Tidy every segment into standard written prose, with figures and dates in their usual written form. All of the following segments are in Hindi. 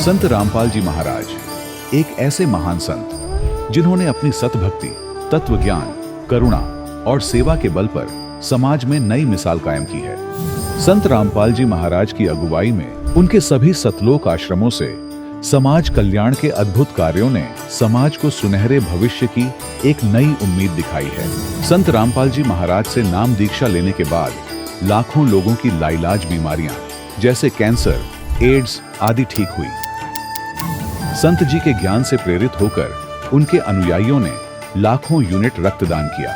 संत रामपाल जी महाराज एक ऐसे महान संत जिन्होंने अपनी सतभक्ति, तत्व ज्ञान, करुणा और सेवा के बल पर समाज में नई मिसाल कायम की है। संत रामपाल जी महाराज की अगुवाई में उनके सभी सतलोक आश्रमों से समाज कल्याण के अद्भुत कार्यों ने समाज को सुनहरे भविष्य की एक नई उम्मीद दिखाई है। संत रामपाल जी महाराज से नाम दीक्षा लेने के बाद लाखों लोगों की लाइलाज बीमारियां जैसे कैंसर, एड्स आदि ठीक हुई। संत जी के ज्ञान से प्रेरित होकर उनके अनुयायियों ने लाखों यूनिट रक्तदान किया।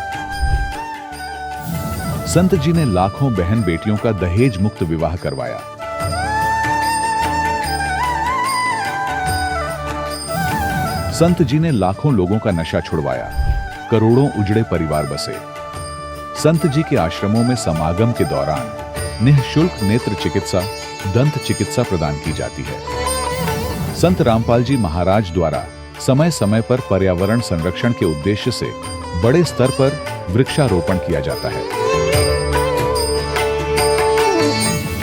संत जी ने लाखों बहन बेटियों का दहेज मुक्त विवाह करवाया। संत जी ने लाखों लोगों का नशा छुड़वाया, करोड़ों उजड़े परिवार बसे। संत जी के आश्रमों में समागम के दौरान निःशुल्क नेत्र चिकित्सा, दंत चिकित्सा प्रदान की जाती है। संत रामपाल जी महाराज द्वारा समय समय पर पर्यावरण संरक्षण के उद्देश्य से बड़े स्तर पर वृक्षारोपण किया जाता है।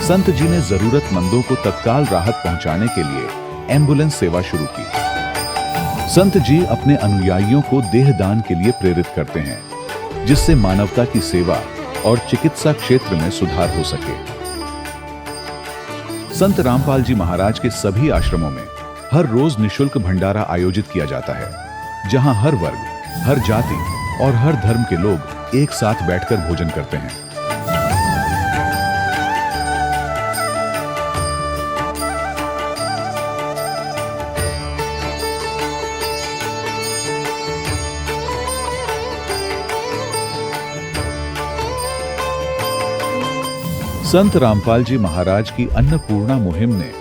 संत जी ने जरूरतमंदों को तत्काल राहत पहुंचाने के लिए एम्बुलेंस सेवा शुरू की। संत जी अपने अनुयायियों को देहदान के लिए प्रेरित करते हैं, जिससे मानवता की सेवा और चिकित्सा क्षेत्र में सुधार हो सके। संत रामपाल जी महाराज के सभी आश्रमों में हर रोज निःशुल्क भंडारा आयोजित किया जाता है, जहां हर वर्ग, हर जाति और हर धर्म के लोग एक साथ बैठकर भोजन करते हैं। संत रामपाल जी महाराज की अन्नपूर्णा मुहिम ने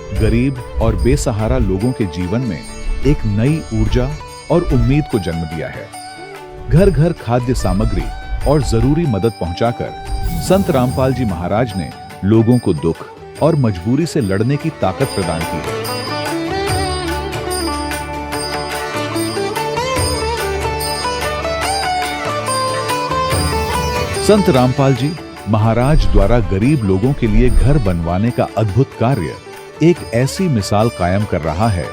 गरीब और बेसहारा लोगों के जीवन में एक नई ऊर्जा और उम्मीद को जन्म दिया है। घर घर खाद्य सामग्री और जरूरी मदद पहुंचाकर संत रामपाल जी महाराज ने लोगों को दुख और मजबूरी से लड़ने की ताकत प्रदान की है। संत रामपाल जी महाराज द्वारा गरीब लोगों के लिए घर बनवाने का अद्भुत कार्य एक ऐसी मिसाल कायम कर रहा है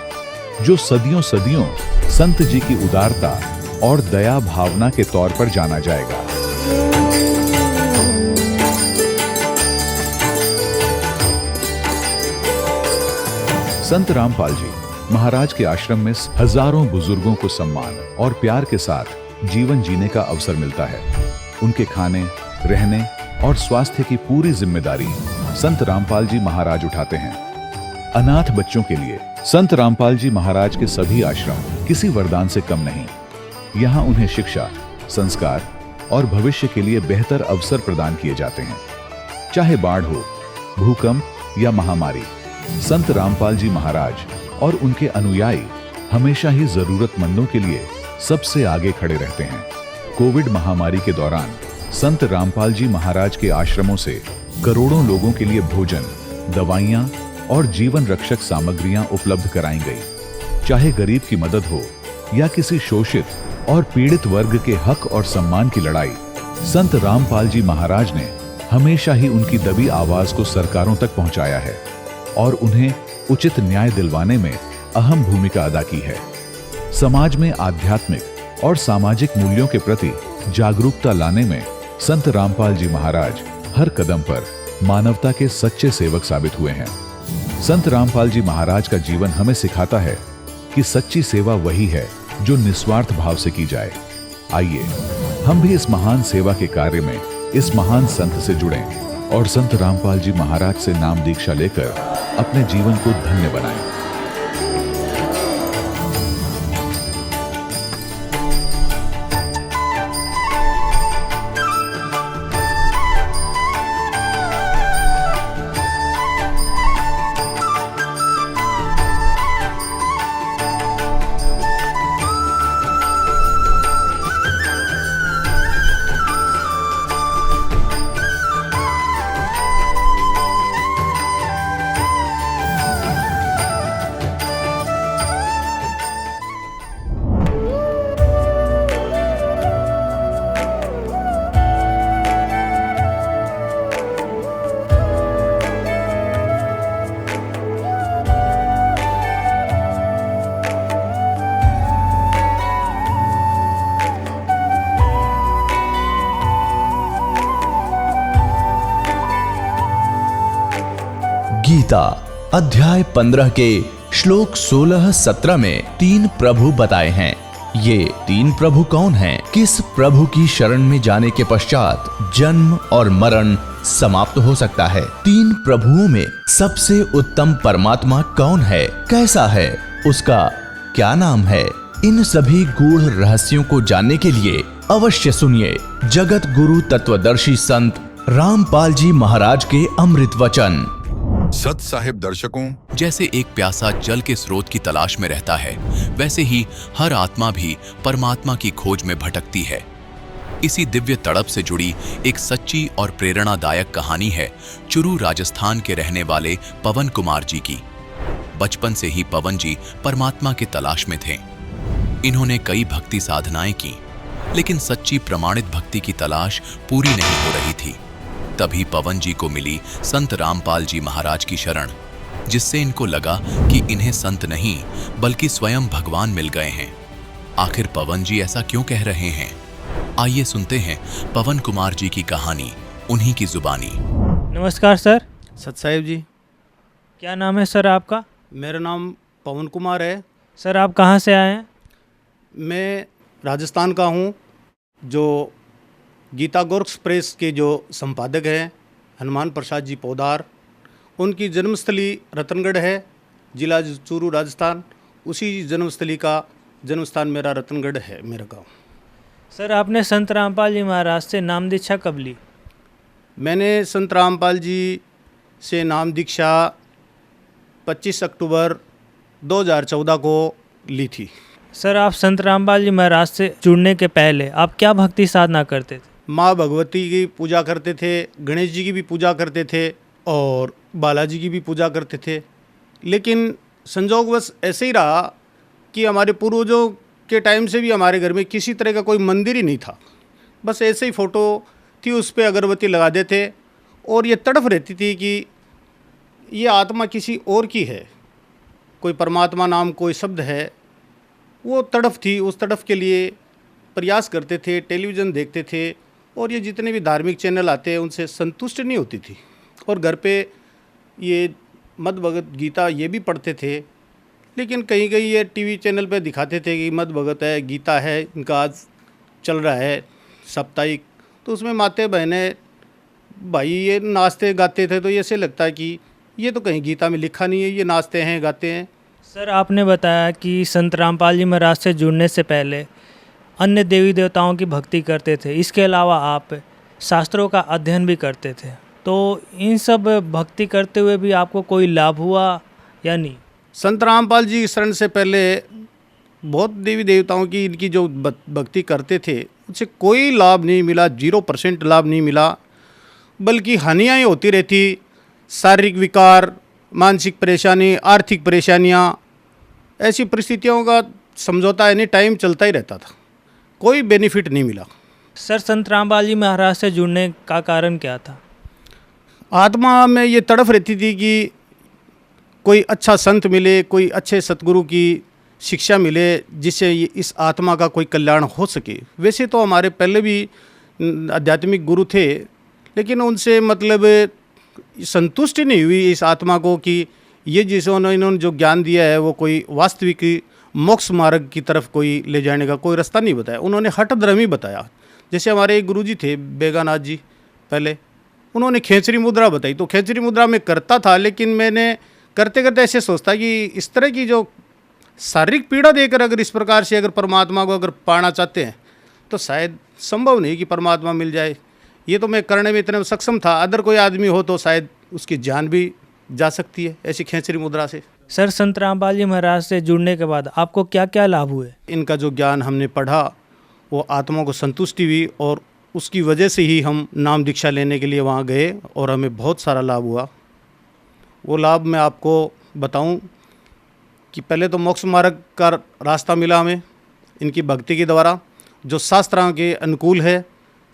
जो सदियों सदियों संत जी की उदारता और दया भावना के तौर पर जाना जाएगा। संत रामपाल जी महाराज के आश्रम में हजारों बुजुर्गों को सम्मान और प्यार के साथ जीवन जीने का अवसर मिलता है। उनके खाने, रहने और स्वास्थ्य की पूरी जिम्मेदारी संत रामपाल जी महाराज उठाते हैं। अनाथ बच्चों के लिए संत रामपाल जी महाराज के सभी आश्रम किसी वरदान से कम नहीं। यहाँ उन्हें शिक्षा, संस्कार और भविष्य के लिए बेहतर अवसर प्रदान किए जाते हैं। चाहे बाढ़ हो, भूकंप या महामारी, संत रामपाल जी महाराज और उनके अनुयायी हमेशा ही जरूरतमंदों के लिए सबसे आगे खड़े रहते हैं। कोविड महामारी के दौरान संत रामपाल जी महाराज के आश्रमों से करोड़ों लोगों के लिए भोजन, दवाइयां और जीवन रक्षक सामग्रियां उपलब्ध कराई गई। चाहे गरीब की मदद हो या किसी शोषित और पीड़ित वर्ग के हक और सम्मान की लड़ाई, संत रामपाल जी महाराज ने हमेशा ही उनकी दबी आवाज को सरकारों तक पहुंचाया है और उन्हें उचित न्याय दिलवाने में अहम भूमिका अदा की है। समाज में आध्यात्मिक और सामाजिक मूल्यों के प्रति जागरूकता लाने में संत रामपाल जी महाराज हर कदम पर मानवता के सच्चे सेवक साबित हुए हैं। संत रामपाल जी महाराज का जीवन हमें सिखाता है कि सच्ची सेवा वही है जो निस्वार्थ भाव से की जाए। आइए हम भी इस महान सेवा के कार्य में इस महान संत से जुड़ें और संत रामपाल जी महाराज से नाम दीक्षा लेकर अपने जीवन को धन्य बनाएं। गीता अध्याय 15 के श्लोक 16-17 में 3 प्रभु बताए हैं। ये 3 प्रभु कौन हैं? किस प्रभु की शरण में जाने के पश्चात जन्म और मरण समाप्त हो सकता है? 3 प्रभुओं में सबसे उत्तम परमात्मा कौन है? कैसा है? उसका क्या नाम है? इन सभी गूढ़ रहस्यों को जानने के लिए अवश्य सुनिए जगत गुरु तत्वदर्शी संत रामपाल जी महाराज के अमृत वचन। सत साहिब दर्शकों, जैसे एक प्यासा जल के स्रोत की तलाश में रहता है, वैसे ही हर आत्मा भी परमात्मा की खोज में भटकती है। इसी दिव्य तड़प से जुड़ी एक सच्ची और प्रेरणादायक कहानी है चुरू राजस्थान के रहने वाले पवन कुमार जी की। बचपन से ही पवन जी परमात्मा की तलाश में थे। इन्होंने कई भक्ति साधनाएं की, लेकिन सच्ची प्रमाणित भक्ति की तलाश पूरी नहीं हो रही थी। तभी पवन जी को मिली संत रामपाल जी महाराज की शरण, जिससे इनको लगा कि इन्हें संत नहीं बल्कि स्वयं भगवान मिल गए हैं। आखिर पवन जी ऐसा क्यों कह रहे हैं? आइए सुनते हैं पवन कुमार जी की कहानी उन्हीं की जुबानी। नमस्कार सर। सत साहिब जी। क्या नाम है सर आपका? मेरा नाम पवन कुमार है। सर आप कहाँ से आए हैं? मैं राजस्थान का हूँ। जो गीता गोरक्स प्रेस के जो संपादक हैं हनुमान प्रसाद जी पोदार, उनकी जन्मस्थली रतनगढ़ है, जिला चूरू राजस्थान। उसी जन्मस्थली का जन्मस्थान मेरा रतनगढ़ है, मेरा गाँव। सर आपने संत रामपाल जी महाराज से नाम दीक्षा कब ली? मैंने संत रामपाल जी से नाम दीक्षा 25 अक्टूबर 2014 को ली थी। सर आप संत रामपाल जी महाराज से जुड़ने के पहले आप क्या भक्ति साधना करते थे? माँ भगवती की पूजा करते थे, गणेश जी की भी पूजा करते थे और बालाजी की भी पूजा करते थे। लेकिन संजोगवश ऐसे ही रहा कि हमारे पूर्वजों के टाइम से भी हमारे घर में किसी तरह का कोई मंदिर ही नहीं था। बस ऐसे ही फ़ोटो थी, उस पर अगरबत्ती लगा देते और ये तड़फ रहती थी कि ये आत्मा किसी और की है, कोई परमात्मा नाम कोई शब्द है। वो तड़फ थी, उस तड़फ के लिए प्रयास करते थे, टेलीविज़न देखते थे और ये जितने भी धार्मिक चैनल आते हैं उनसे संतुष्ट नहीं होती थी। और घर पे ये मद भगत गीता ये भी पढ़ते थे, लेकिन कहीं कहीं ये टीवी चैनल पे दिखाते थे कि मद भगत है, गीता है, इनका आज चल रहा है साप्ताहिक, तो उसमें माते बहनें भाई ये नाचते गाते थे। तो ये ऐसे लगता है कि ये तो कहीं गीता में लिखा नहीं है, ये नाचते हैं गाते हैं। सर आपने बताया कि संत रामपाल जी महाराज से जुड़ने से पहले अन्य देवी देवताओं की भक्ति करते थे, इसके अलावा आप शास्त्रों का अध्ययन भी करते थे, तो इन सब भक्ति करते हुए भी आपको कोई लाभ हुआ या नहीं? संत रामपाल जी की शरण से पहले बहुत देवी देवताओं की इनकी जो भक्ति करते थे उनसे कोई लाभ नहीं मिला, 0% लाभ नहीं मिला, बल्कि हानियाँ ही होती रहती। शारीरिक विकार, मानसिक परेशानी, आर्थिक परेशानियाँ, ऐसी परिस्थितियों का समझौता यानी टाइम चलता ही रहता था, कोई बेनिफिट नहीं मिला। सर संत रामपाल जी महाराज से जुड़ने का कारण क्या था? आत्मा में ये तड़फ रहती थी कि कोई अच्छा संत मिले, कोई अच्छे सतगुरु की शिक्षा मिले, जिससे इस आत्मा का कोई कल्याण हो सके। वैसे तो हमारे पहले भी आध्यात्मिक गुरु थे, लेकिन उनसे मतलब संतुष्टि नहीं हुई इस आत्मा को कि ये जिसे इन्होंने जो ज्ञान दिया है वो कोई वास्तविक मोक्ष मार्ग की तरफ कोई ले जाने का कोई रास्ता नहीं बताया। उन्होंने हठ धर्म ही बताया। जैसे हमारे एक गुरुजी थे बेगानाथ जी, पहले उन्होंने खेचरी मुद्रा बताई, तो खेचरी मुद्रा में करता था, लेकिन मैंने करते करते ऐसे सोचता कि इस तरह की जो शारीरिक पीड़ा देकर अगर इस प्रकार से अगर परमात्मा को अगर पाना चाहते हैं तो शायद संभव नहीं कि परमात्मा मिल जाए। ये तो मैं करने में इतने सक्षम था, अदर कोई आदमी हो तो शायद उसकी जान भी जा सकती है ऐसी खेचरी मुद्रा से। सर संत रामपाल जी महाराज से जुड़ने के बाद आपको क्या क्या लाभ हुए? इनका जो ज्ञान हमने पढ़ा वो आत्मा को संतुष्टि हुई और उसकी वजह से ही हम नाम दीक्षा लेने के लिए वहाँ गए और हमें बहुत सारा लाभ हुआ। वो लाभ मैं आपको बताऊं कि पहले तो मोक्ष मार्ग का रास्ता मिला हमें इनकी भक्ति के द्वारा, जो शास्त्रों के अनुकूल है,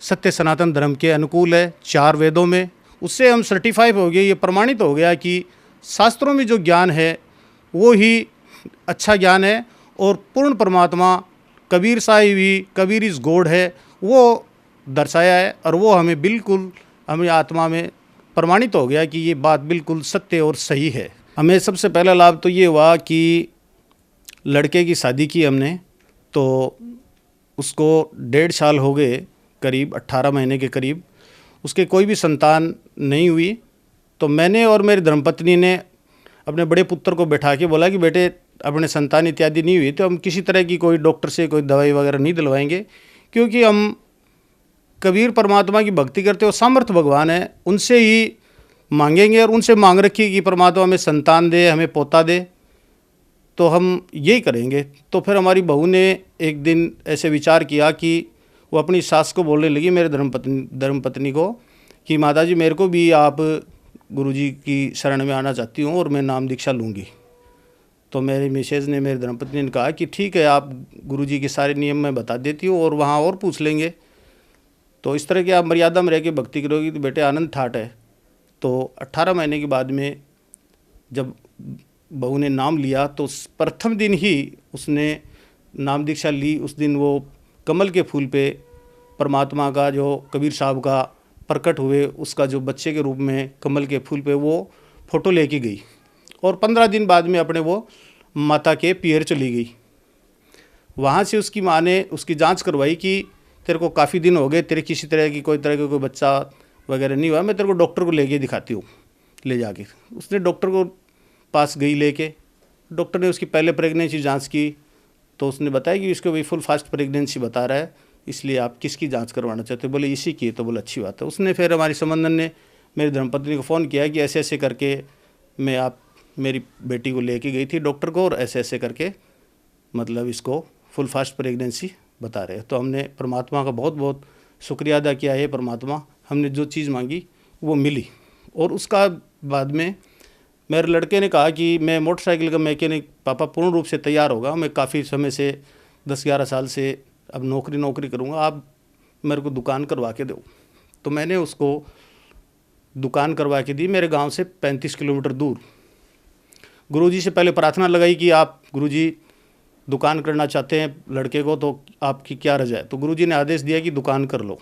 सत्य सनातन धर्म के अनुकूल है, 4 वेदों में। उससे हम सर्टिफाई हो गए, ये प्रमाणित हो गया कि शास्त्रों में जो ज्ञान है वो ही अच्छा ज्ञान है और पूर्ण परमात्मा कबीर साहिब ही, कबीर इज गॉड है, वो दर्शाया है और वो हमें बिल्कुल हमें आत्मा में प्रमाणित हो गया कि ये बात बिल्कुल सत्य और सही है। हमें सबसे पहला लाभ तो ये हुआ कि लड़के की शादी की हमने, तो उसको 1.5 साल हो गए, करीब 18 महीने के करीब, उसके कोई भी संतान नहीं हुई। तो मैंने और मेरी धर्मपत्नी ने अपने बड़े पुत्र को बैठा के बोला कि बेटे अपने संतान इत्यादि नहीं हुई तो हम किसी तरह की कोई डॉक्टर से कोई दवाई वगैरह नहीं दिलवाएंगे, क्योंकि हम कबीर परमात्मा की भक्ति करते हो, सामर्थ्य भगवान है, उनसे ही मांगेंगे और उनसे मांग रखी कि परमात्मा हमें संतान दे, हमें पोता दे, तो हम यही करेंगे। तो फिर हमारी बहू ने एक दिन ऐसे विचार किया कि वो अपनी सास को बोलने लगी, मेरे धर्मपत्नी को, कि माता जी मेरे को भी आप गुरुजी की शरण में आना चाहती हूँ और मैं नाम दीक्षा लूँगी। तो मेरी मिसेज ने, मेरी धर्मपत्नी ने कहा कि ठीक है, आप गुरुजी के सारे नियम मैं बता देती हूँ और वहाँ और पूछ लेंगे। तो इस तरह की आप मर्यादा में रह के भक्ति करोगी तो बेटे आनंद ठाट है। तो 18 महीने के बाद में जब बहू ने नाम लिया तो प्रथम दिन ही उसने नाम दीक्षा ली। उस दिन वो कमल के फूल पे परमात्मा का जो कबीर साहब का प्रकट हुए, उसका जो बच्चे के रूप में कमल के फूल पे वो फ़ोटो लेके गई और 15 दिन बाद में अपने वो माता के पियर चली गई। वहाँ से उसकी माँ ने उसकी जांच करवाई कि तेरे को काफ़ी दिन हो गए, तेरे किसी तरह की कोई बच्चा वगैरह नहीं हुआ, मैं तेरे को डॉक्टर को लेके दिखाती हूँ। ले जाके उसने डॉक्टर को पास गई लेके, डॉक्टर ने उसकी पहले प्रेगनेंसी जांच की तो उसने बताया कि इसको भी फुल फास्ट प्रेगनेंसी बता रहा है, इसलिए आप किसकी जांच करवाना चाहते हो? बोले इसी की। तो बोले अच्छी बात है। उसने फिर हमारी संबंधन ने मेरी धर्मपत्नी को फ़ोन किया कि ऐसे ऐसे करके मैं आप मेरी बेटी को लेके गई थी डॉक्टर को और ऐसे ऐसे करके मतलब इसको फुल फास्ट प्रेगनेंसी बता रहे हैं। तो हमने परमात्मा का बहुत बहुत शुक्रिया अदा किया है। परमात्मा, हमने जो चीज़ मांगी वो मिली। और उसका बाद में मेरे लड़के ने कहा कि मैं मोटरसाइकिल का मैकेनिक पापा पूर्ण रूप से तैयार होगा, मैं काफ़ी समय से 10-11 साल से अब नौकरी करूँगा, आप मेरे को दुकान करवा के दो। तो मैंने उसको दुकान करवा के दी, मेरे गांव से 35 किलोमीटर दूर। गुरुजी से पहले प्रार्थना लगाई कि आप गुरुजी दुकान करना चाहते हैं लड़के को, तो आपकी क्या रजा है? तो गुरुजी ने आदेश दिया कि दुकान कर लो।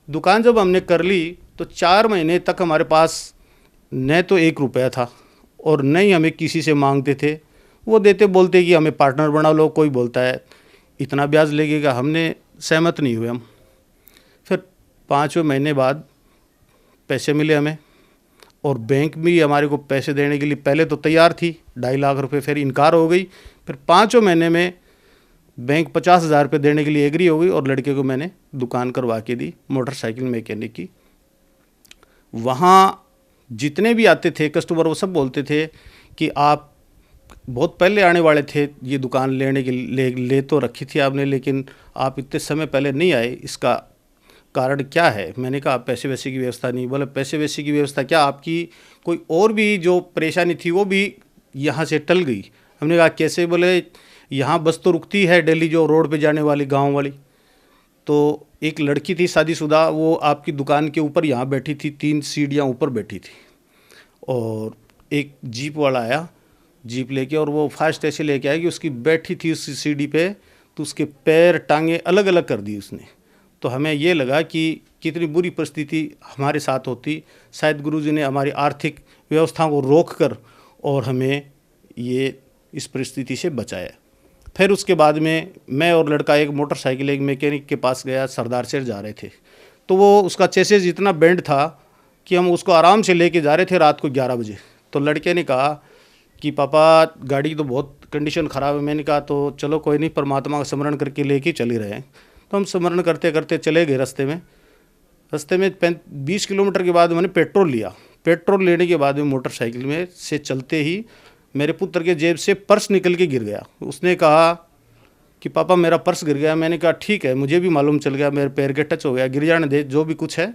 दुकान जब हमने कर ली तो 4 महीने तक हमारे पास न तो 1 रुपया था और न ही हमें किसी से मांगते थे। वो देते बोलते कि हमें पार्टनर बना लो, कोई बोलता है इतना ब्याज लगेगा, हमने सहमत नहीं हुए हम। फिर 5वें महीने बाद पैसे मिले हमें और बैंक भी हमारे को पैसे देने के लिए पहले तो तैयार थी, 2.5 लाख रुपए, फिर इनकार हो गई। फिर 5वें महीने में बैंक 50,000 रुपये देने के लिए एग्री हो गई और लड़के को मैंने दुकान करवा के दी मोटरसाइकिल मैकेनिक की। वहाँ जितने भी आते थे कस्टमर वो सब बोलते थे कि आप बहुत पहले आने वाले थे, ये दुकान लेने के ले तो रखी थी आपने, लेकिन आप इतने समय पहले नहीं आए, इसका कारण क्या है? मैंने कहा पैसे वैसे की व्यवस्था नहीं। बोले पैसे वैसे की व्यवस्था क्या, आपकी कोई और भी जो परेशानी थी वो भी यहाँ से टल गई। हमने कहा कैसे? बोले यहाँ बस तो रुकती है डेली जो रोड पे जाने वाली गांव वाली, तो एक लड़की थी शादीशुदा, वो आपकी दुकान के ऊपर यहाँ बैठी थी, 3 सीढ़ियाँ ऊपर बैठी थी और एक जीप वाला आया जीप लेके और वो फास्ट ऐसे लेके आया कि उसकी बैठी थी उस सीढ़ी पे तो उसके पैर टांगे अलग अलग कर दी उसने। तो हमें ये लगा कि कितनी बुरी परिस्थिति हमारे साथ होती, शायद गुरुजी ने हमारी आर्थिक व्यवस्था को रोक कर और हमें ये इस परिस्थिति से बचाया। फिर उसके बाद में मैं और लड़का एक मोटरसाइकिल एक मैकेनिक के पास गया, सरदार शहर जा रहे थे, तो वो उसका चेसेस इतना बेंड था कि हम उसको आराम से लेके जा रहे थे रात को 11 बजे। तो लड़के ने कहा कि पापा गाड़ी की तो बहुत कंडीशन ख़राब है। मैंने कहा तो चलो कोई नहीं, परमात्मा का स्मरण करके लेके चले रहे हैं। तो हम स्मरण करते करते चले गए। रास्ते में 20 किलोमीटर के बाद मैंने पेट्रोल लिया। पेट्रोल लेने के बाद में मोटरसाइकिल में से चलते ही मेरे पुत्र के जेब से पर्स निकल के गिर गया। उसने कहा कि पापा मेरा पर्स गिर गया। मैंने कहा ठीक है, मुझे भी मालूम चल गया, मेरे पैर के टच हो गया, गिर जाने दे, जो भी कुछ है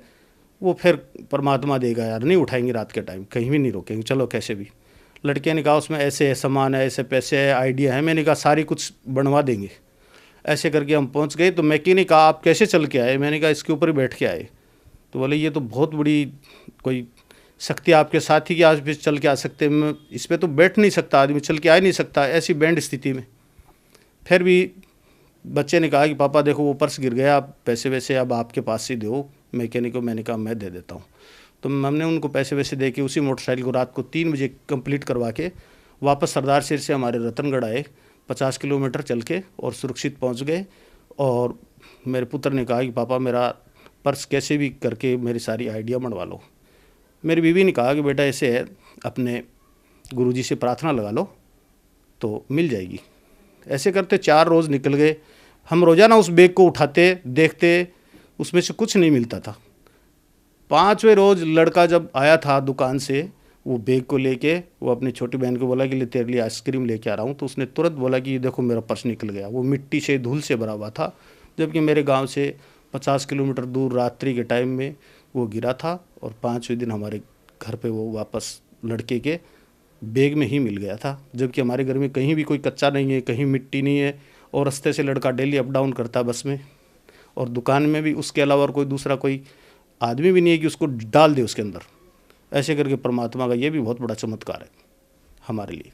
वो फिर परमात्मा देगा यार, नहीं उठाएंगे रात के टाइम, कहीं भी नहीं रोकेंगे, चलो कैसे भी। लड़के ने कहा उसमें ऐसे सामान है, ऐसे पैसे है, आइडिया है। मैंने कहा सारी कुछ बनवा देंगे। ऐसे करके हम पहुंच गए। तो मैकेनिक कहा आप कैसे चल के आए? मैंने कहा इसके ऊपर ही बैठ के आए। तो बोले ये तो बहुत बड़ी कोई शक्ति आपके साथ ही कि आज भी चल के आ सकते हैं, इस पर तो बैठ नहीं सकता आदमी, चल के आ ही नहीं सकता ऐसी बैंड स्थिति में। फिर भी बच्चे ने कहा कि पापा देखो वो पर्स गिर गया, आप पैसे वैसे अब आपके पास ही दो मैकेनिक को। मैंने कहा मैं दे देता हूँ। तो हमने उनको पैसे वैसे दे के उसी मोटरसाइकिल को रात को 3 बजे कंप्लीट करवा के वापस सरदार शेर से हमारे रतनगढ़ आए, 50 किलोमीटर चल के, और सुरक्षित पहुंच गए। और मेरे पुत्र ने कहा कि पापा मेरा पर्स कैसे भी करके मेरी सारी आइडिया बनवा लो। मेरी बीवी ने कहा कि बेटा ऐसे है, अपने गुरुजी से प्रार्थना लगा लो तो मिल जाएगी। ऐसे करते 4 रोज़ निकल गए। हम रोज़ाना उस बैग को उठाते, देखते, उसमें से कुछ नहीं मिलता था। 5वें रोज़ लड़का जब आया था दुकान से वो बैग को लेके, वो अपनी छोटी बहन को बोला कि ले तेरे लिए आइसक्रीम लेके आ रहा हूँ, तो उसने तुरंत बोला कि ये देखो मेरा पर्स निकल गया। वो मिट्टी से, धूल से भरा हुआ था, जबकि मेरे गांव से 50 किलोमीटर दूर रात्रि के टाइम में वो गिरा था। और 5वें दिन हमारे घर पे वो वापस लड़के के बैग में ही मिल गया था, जबकि हमारे घर में कहीं भी कोई कच्चा नहीं है, कहीं मिट्टी नहीं है, और रास्ते से लड़का डेली अप डाउन करता बस में, और दुकान में भी उसके अलावा और कोई दूसरा कोई आदमी भी नहीं है कि उसको डाल दे उसके अंदर। ऐसे करके परमात्मा का ये भी बहुत बड़ा चमत्कार है हमारे लिए।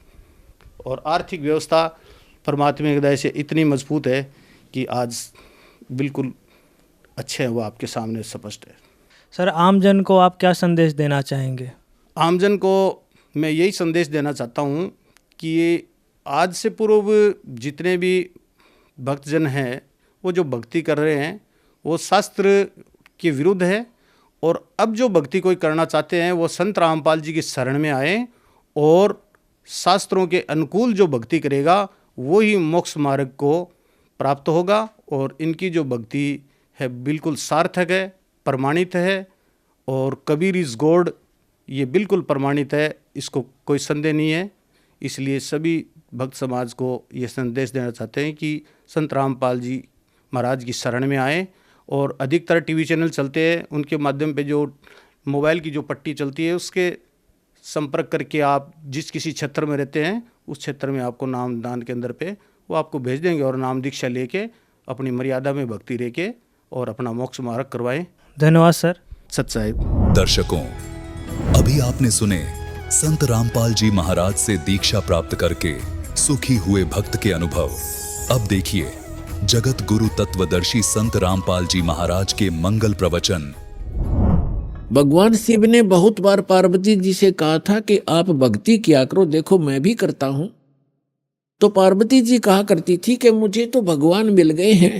और आर्थिक व्यवस्था परमात्मा की दया से इतनी मजबूत है कि आज बिल्कुल अच्छे हैं, वो आपके सामने स्पष्ट है। सर, आमजन को आप क्या संदेश देना चाहेंगे? आमजन को मैं यही संदेश देना चाहता हूँ कि ये आज से पूर्व जितने भी भक्तजन हैं वो जो भक्ति कर रहे हैं वो शास्त्र के विरुद्ध है, और अब जो भक्ति कोई करना चाहते हैं वो संत रामपाल जी की शरण में आए, और शास्त्रों के अनुकूल जो भक्ति करेगा वो ही मोक्ष मार्ग को प्राप्त होगा। और इनकी जो भक्ति है बिल्कुल सार्थक है, प्रमाणित है, और कबीर इज गॉड ये बिल्कुल प्रमाणित है, इसको कोई संदेह नहीं है। इसलिए सभी भक्त समाज को ये संदेश देना चाहते हैं कि संत रामपाल जी महाराज की शरण में आएँ, और अधिकतर टीवी चैनल चलते हैं, उनके माध्यम पे जो मोबाइल की जो पट्टी चलती है उसके संपर्क करके आप जिस किसी क्षेत्र में रहते हैं उस क्षेत्र में आपको नाम दान केंद्र पे वो आपको भेज देंगे, और नाम दीक्षा लेके अपनी मर्यादा में भक्ति रह के और अपना मोक्ष मार्ग करवाएं। धन्यवाद सर। सत साहिब। दर्शकों, अभी आपने सुने संत रामपाल जी महाराज से दीक्षा प्राप्त करके सुखी हुए भक्त के अनुभव। अब देखिए जगत गुरु तत्वदर्शी संत रामपाल जी महाराज के मंगल प्रवचन। भगवान शिव ने बहुत बार पार्वती जी से कहा था कि आप भक्ति किया करो, देखो मैं भी करता हूं। तो पार्वती जी कहा करती थी कि मुझे तो भगवान मिल गए हैं,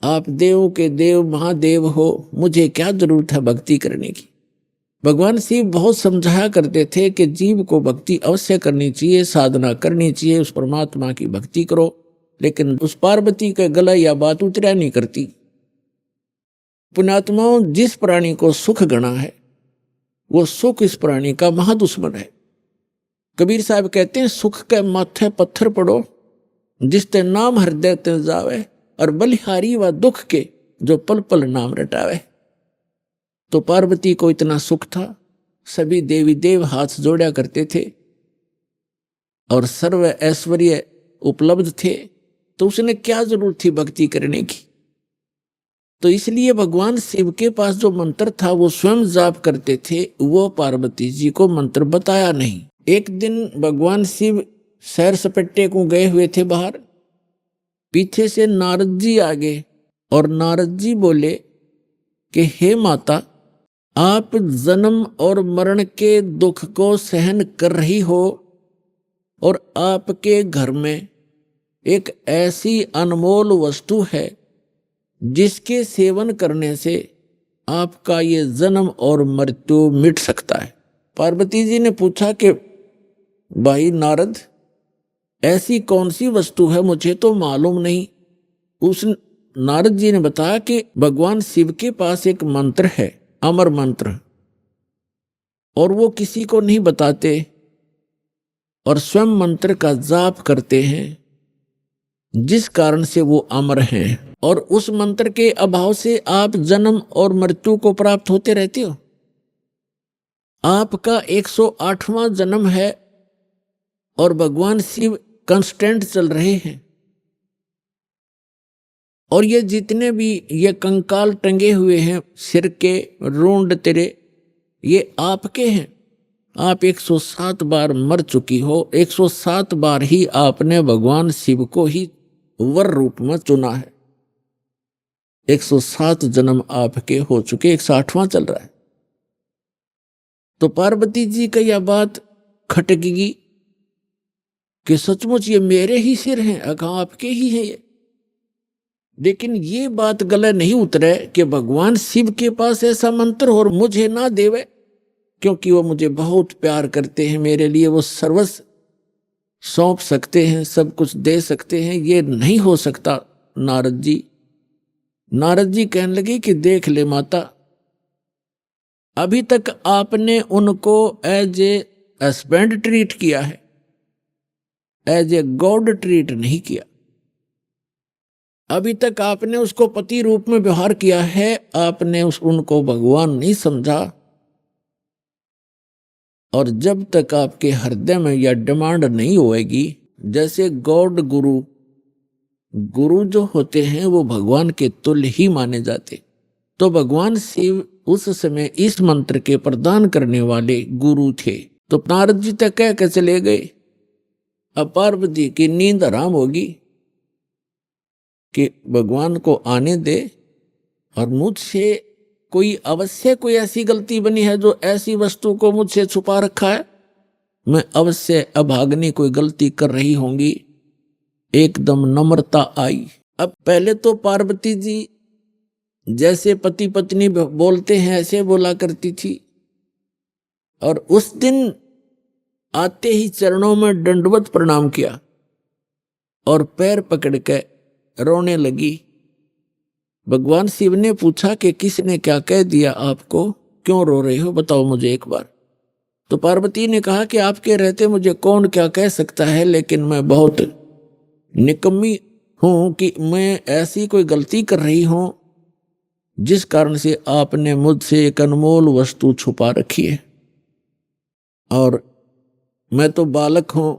आप देवों के देव महादेव हो, मुझे क्या जरूरत है भक्ति करने की। भगवान शिव बहुत समझाया करते थे कि जीव को भक्ति अवश्य करनी चाहिए, साधना करनी चाहिए, उस परमात्मा की भक्ति करो। लेकिन उस पार्वती के गला या बात उतरा नहीं करती। पुण्यात्माओं, जिस प्राणी को सुख गणा है वो सुख इस प्राणी का महादुश्मन है। कबीर साहब कहते हैं, सुख के माथे पत्थर पड़ो जिसते नाम हृदय ते जावे, और बलिहारी व दुख के जो पल पल नाम रटावे। तो पार्वती को इतना सुख था, सभी देवी देव हाथ जोड़ा करते थे और सर्व ऐश्वर्य उपलब्ध थे, तो उसने क्या जरूरत थी भक्ति करने की। तो इसलिए भगवान शिव के पास जो मंत्र था वो स्वयं जाप करते थे, वो पार्वती जी को मंत्र बताया नहीं। एक दिन भगवान शिव सैर सपट्टे को गए हुए थे बाहर, पीछे से नारद जी आ गए और नारद जी बोले कि हे माता, आप जन्म और मरण के दुख को सहन कर रही हो, और आपके घर में एक ऐसी अनमोल वस्तु है जिसके सेवन करने से आपका ये जन्म और मृत्यु मिट सकता है। पार्वती जी ने पूछा कि भाई नारद, ऐसी कौन सी वस्तु है, मुझे तो मालूम नहीं। उस नारद जी ने बताया कि भगवान शिव के पास एक मंत्र है, अमर मंत्र, और वो किसी को नहीं बताते और स्वयं मंत्र का जाप करते हैं, जिस कारण से वो अमर हैं। और उस मंत्र के अभाव से आप जन्म और मृत्यु को प्राप्त होते रहते हो। आपका 108वां जन्म है और भगवान शिव कांस्टेंट चल रहे हैं, और ये जितने भी ये कंकाल टंगे हुए हैं सिर के रोंड तेरे, ये आपके हैं। आप 107 बार मर चुकी हो, 107 बार ही आपने भगवान शिव को ही वर रूप में चुना है। 107 जन्म आपके हो चुके, 108वां चल रहा है। तो पार्वती जी का यह बात खटकेगी कि सचमुच ये मेरे ही सिर हैं, अगर आपके ही हैं ये। लेकिन ये बात गले नहीं उतरे कि भगवान शिव के पास ऐसा मंत्र और मुझे ना देवे, क्योंकि वो मुझे बहुत प्यार करते हैं, मेरे लिए वो सर्वस्व सौंप सकते हैं, सब कुछ दे सकते हैं। ये नहीं हो सकता नारद जी। नारद जी कहने लगे कि देख ले माता, अभी तक आपने उनको एज ए हस्बैंड ट्रीट किया है, एज ए गॉड ट्रीट नहीं किया। अभी तक आपने उसको पति रूप में व्यवहार किया है, आपने उनको भगवान नहीं समझा। और जब तक आपके हृदय में यह डिमांड नहीं होएगी, जैसे गॉड गुरु, गुरु जो होते हैं वो भगवान के तुल्य ही माने जाते, तो भगवान शिव उस समय इस मंत्र के प्रदान करने वाले गुरु थे। तो नारद जी तक कह के चले गए। अब पार्वती की नींद हराम होगी कि भगवान को आने दे, और मुझसे कोई अवश्य कोई ऐसी गलती बनी है जो ऐसी वस्तु को मुझसे छुपा रखा है, मैं अवश्य अभाग्नि कोई गलती कर रही होंगी। एकदम नम्रता आई। अब पहले तो पार्वती जी जैसे पति पत्नी बोलते हैं ऐसे बोला करती थी, और उस दिन आते ही चरणों में दंडवत प्रणाम किया और पैर पकड़ के रोने लगी। भगवान शिव ने पूछा कि किसने क्या कह दिया आपको, क्यों रो रहे हो, बताओ मुझे एक बार। तो पार्वती ने कहा कि आपके रहते मुझे कौन क्या कह सकता है, लेकिन मैं बहुत निकम्मी हूं कि मैं ऐसी कोई गलती कर रही हूं जिस कारण से आपने मुझसे एक अनमोल वस्तु छुपा रखी है। और मैं तो बालक हूं,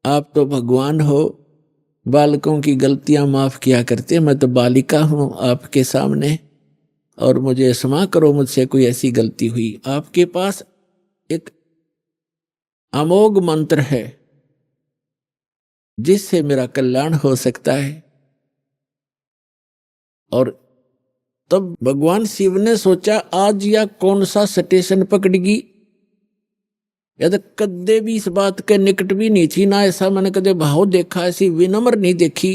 आप तो भगवान हो, बालकों की गलतियां माफ किया करते, मैं तो बालिका हूं आपके सामने, और मुझे क्षमा करो मुझसे कोई ऐसी गलती हुई। आपके पास एक अमोघ मंत्र है जिससे मेरा कल्याण हो सकता है। और तब भगवान शिव ने सोचा आज या कौन सा स्टेशन पकड़गी, यदि कदे भी इस बात के निकट भी नहीं थी, ना ऐसा मैंने कदे भाव देखा, ऐसी विनम्र नहीं देखी।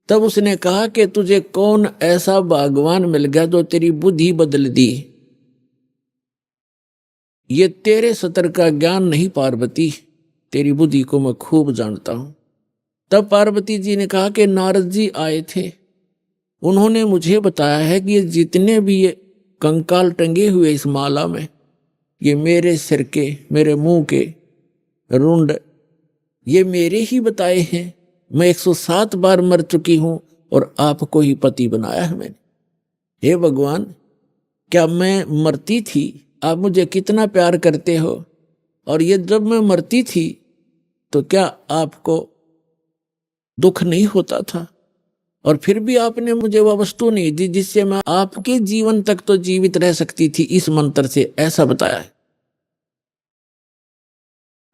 तब उसने कहा कि तुझे कौन ऐसा भगवान मिल गया जो तेरी बुद्धि बदल दी। ये तेरे सतर का ज्ञान नहीं पार्वती, तेरी बुद्धि को मैं खूब जानता हूं। तब पार्वती जी ने कहा कि नारद जी आए थे, उन्होंने मुझे बताया है कि ये जितने भी ये कंकाल टंगे हुए इस माला में, ये मेरे सिर के, मेरे मुंह के रुंड, ये मेरे ही बताए हैं। मैं 107 बार मर चुकी हूं और आपको ही पति बनाया है मैंने। हे भगवान, क्या मैं मरती थी, आप मुझे कितना प्यार करते हो, और ये जब मैं मरती थी तो क्या आपको दुख नहीं होता था, और फिर भी आपने मुझे वह वस्तु नहीं दी जिससे मैं आपके जीवन तक तो जीवित रह सकती थी, इस मंत्र से ऐसा बताया है।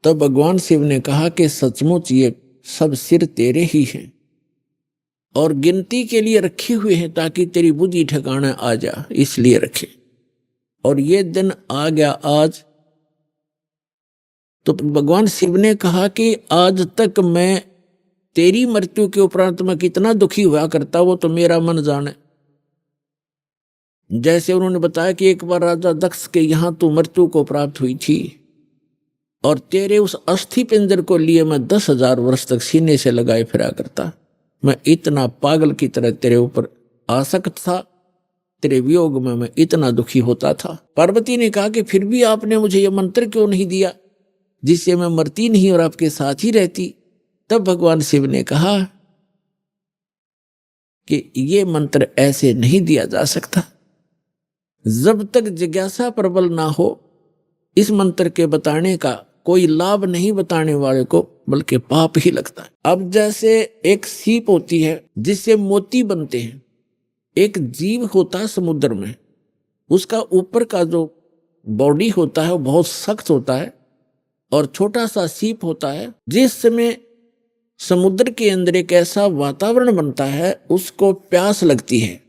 तब भगवान शिव ने कहा कि सचमुच ये सब सिर तेरे ही हैं और गिनती के लिए रखे हुए हैं ताकि तेरी बुद्धि ठिकाना आ जा, इसलिए रखे। और ये दिन आ गया आज। तो भगवान शिव ने कहा कि आज तक मैं तेरी मृत्यु के उपरांत मैं कितना दुखी हुआ करता, वो तो मेरा मन जाने। जैसे उन्होंने बताया कि एक बार राजा दक्ष के यहां तू मृत्यु को प्राप्त हुई थी, और तेरे उस अस्थि पिंजर को लिए मैं 10,000 वर्ष तक सीने से लगाए फिरा करता। मैं इतना पागल की तरह तेरे ऊपर आसक्त था, तेरे वियोग में मैं इतना दुखी होता था। पार्वती ने कहा कि फिर भी आपने मुझे यह मंत्र क्यों नहीं दिया जिससे मैं मरती नहीं और आपके साथ ही रहती। तब भगवान शिव ने कहा कि ये मंत्र ऐसे नहीं दिया जा सकता। जब तक जिज्ञासा प्रबल ना हो, इस मंत्र के बताने का कोई लाभ नहीं बताने वाले को, बल्कि पाप ही लगता है। अब जैसे एक सीप होती है जिससे मोती बनते हैं, एक जीव होता है समुद्र में, उसका ऊपर का जो बॉडी होता है वो बहुत सख्त होता है, और छोटा सा सीप होता है। जिस समय समुद्र के अंदर एक ऐसा वातावरण बनता है, उसको प्यास लगती है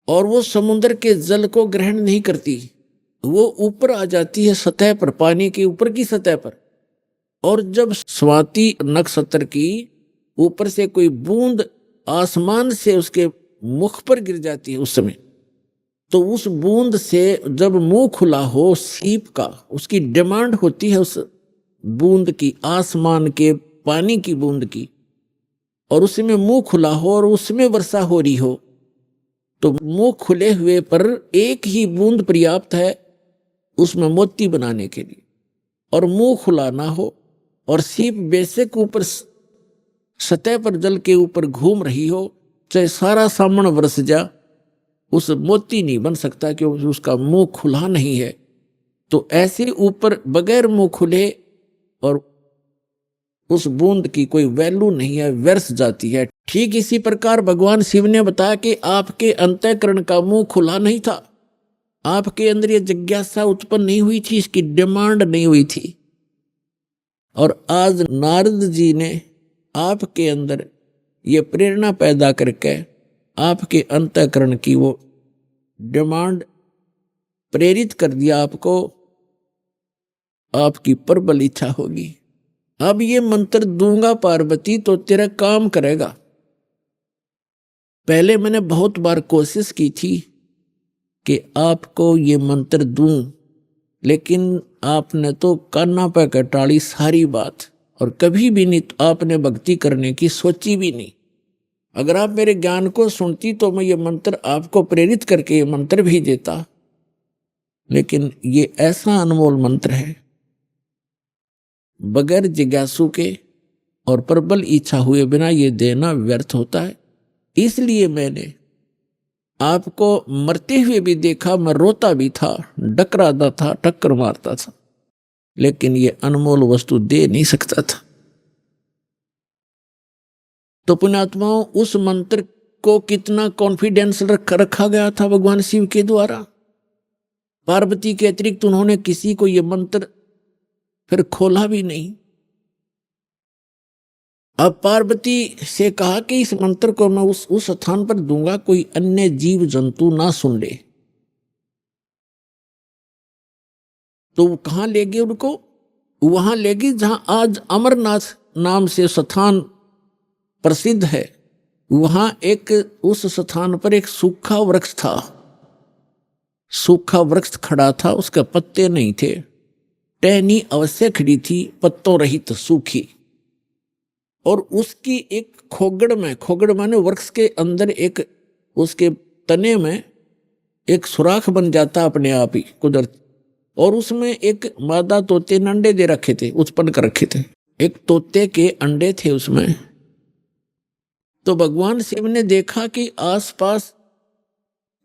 और वो समुद्र के जल को ग्रहण नहीं करती, वो ऊपर आ जाती है सतह पर, पानी के ऊपर की सतह पर। और जब स्वाति नक्षत्र की ऊपर से कोई बूंद आसमान से उसके मुख पर गिर जाती है उस समय, तो उस बूंद से जब मुंह खुला हो सीप का, उसकी डिमांड होती है उस बूंद की, आसमान के पानी की बूंद की, और उसमें मुंह खुला हो और उसमें वर्षा हो रही हो, तो मुंह खुले हुए पर एक ही बूंद पर्याप्त है उसमें मोती बनाने के लिए, और मुंह खुला ना हो और सीप बेशक ऊपर सतह पर जल के ऊपर घूम रही हो, चाहे सारा सामन बरस जा, उस मोती नहीं बन सकता क्योंकि उसका मुंह खुला नहीं है। तो ऐसे ऊपर बगैर मुंह खुले और उस बूंद की कोई वैल्यू नहीं है, व्यर्थ जाती है। ठीक इसी प्रकार भगवान शिव ने बताया कि आपके अंतःकरण का मुंह खुला नहीं था, आपके अंदर ये जिज्ञासा उत्पन्न नहीं हुई थी, इसकी डिमांड नहीं हुई थी। और आज नारद जी ने आपके अंदर ये प्रेरणा पैदा करके आपके अंतःकरण की वो डिमांड प्रेरित कर दिया आपको, आपकी प्रबल इच्छा होगी। अब ये मंत्र दूंगा पार्वती तो तेरा काम करेगा। पहले मैंने बहुत बार कोशिश की थी कि आपको ये मंत्र दूं, लेकिन आपने तो कान्ना पे कटाड़ी सारी बात, और कभी भी नहीं आपने भक्ति करने की सोची भी नहीं। अगर आप मेरे ज्ञान को सुनती तो मैं ये मंत्र आपको प्रेरित करके ये मंत्र भी देता, लेकिन ये ऐसा अनमोल मंत्र है, बगैर जिज्ञासु के और प्रबल इच्छा हुए बिना ये देना व्यर्थ होता है। इसलिए मैंने आपको मरते हुए भी देखा, मैं रोता भी था, डकराता था, टक्कर मारता था, लेकिन ये अनमोल वस्तु दे नहीं सकता था। तो पुण्यात्माओं, उस मंत्र को कितना कॉन्फिडेंस रखा गया था भगवान शिव के द्वारा। पार्वती के अतिरिक्त उन्होंने किसी को ये मंत्र फिर खोला भी नहीं। अब पार्वती से कहा कि इस मंत्र को मैं उस स्थान पर दूंगा, कोई अन्य जीव जंतु ना सुन ले। तो कहां ले गए उनको? वहां ले गए जहां आज अमरनाथ नाम से स्थान प्रसिद्ध है। वहां एक उस स्थान पर एक सूखा वृक्ष था, सूखा वृक्ष खड़ा था, उसके पत्ते नहीं थे, टहनी अवश्य खड़ी थी, पत्तों रहित सूखी। और उसकी एक खोगड़ माने वृक्ष के अंदर एक उसके तने में एक सुराख बन जाता अपने आप ही कुदरत, और उसमें एक मादा तोते ने अंडे दे रखे थे, उत्पन्न कर रखे थे, एक तोते के अंडे थे उसमें। तो भगवान शिव ने देखा कि आसपास,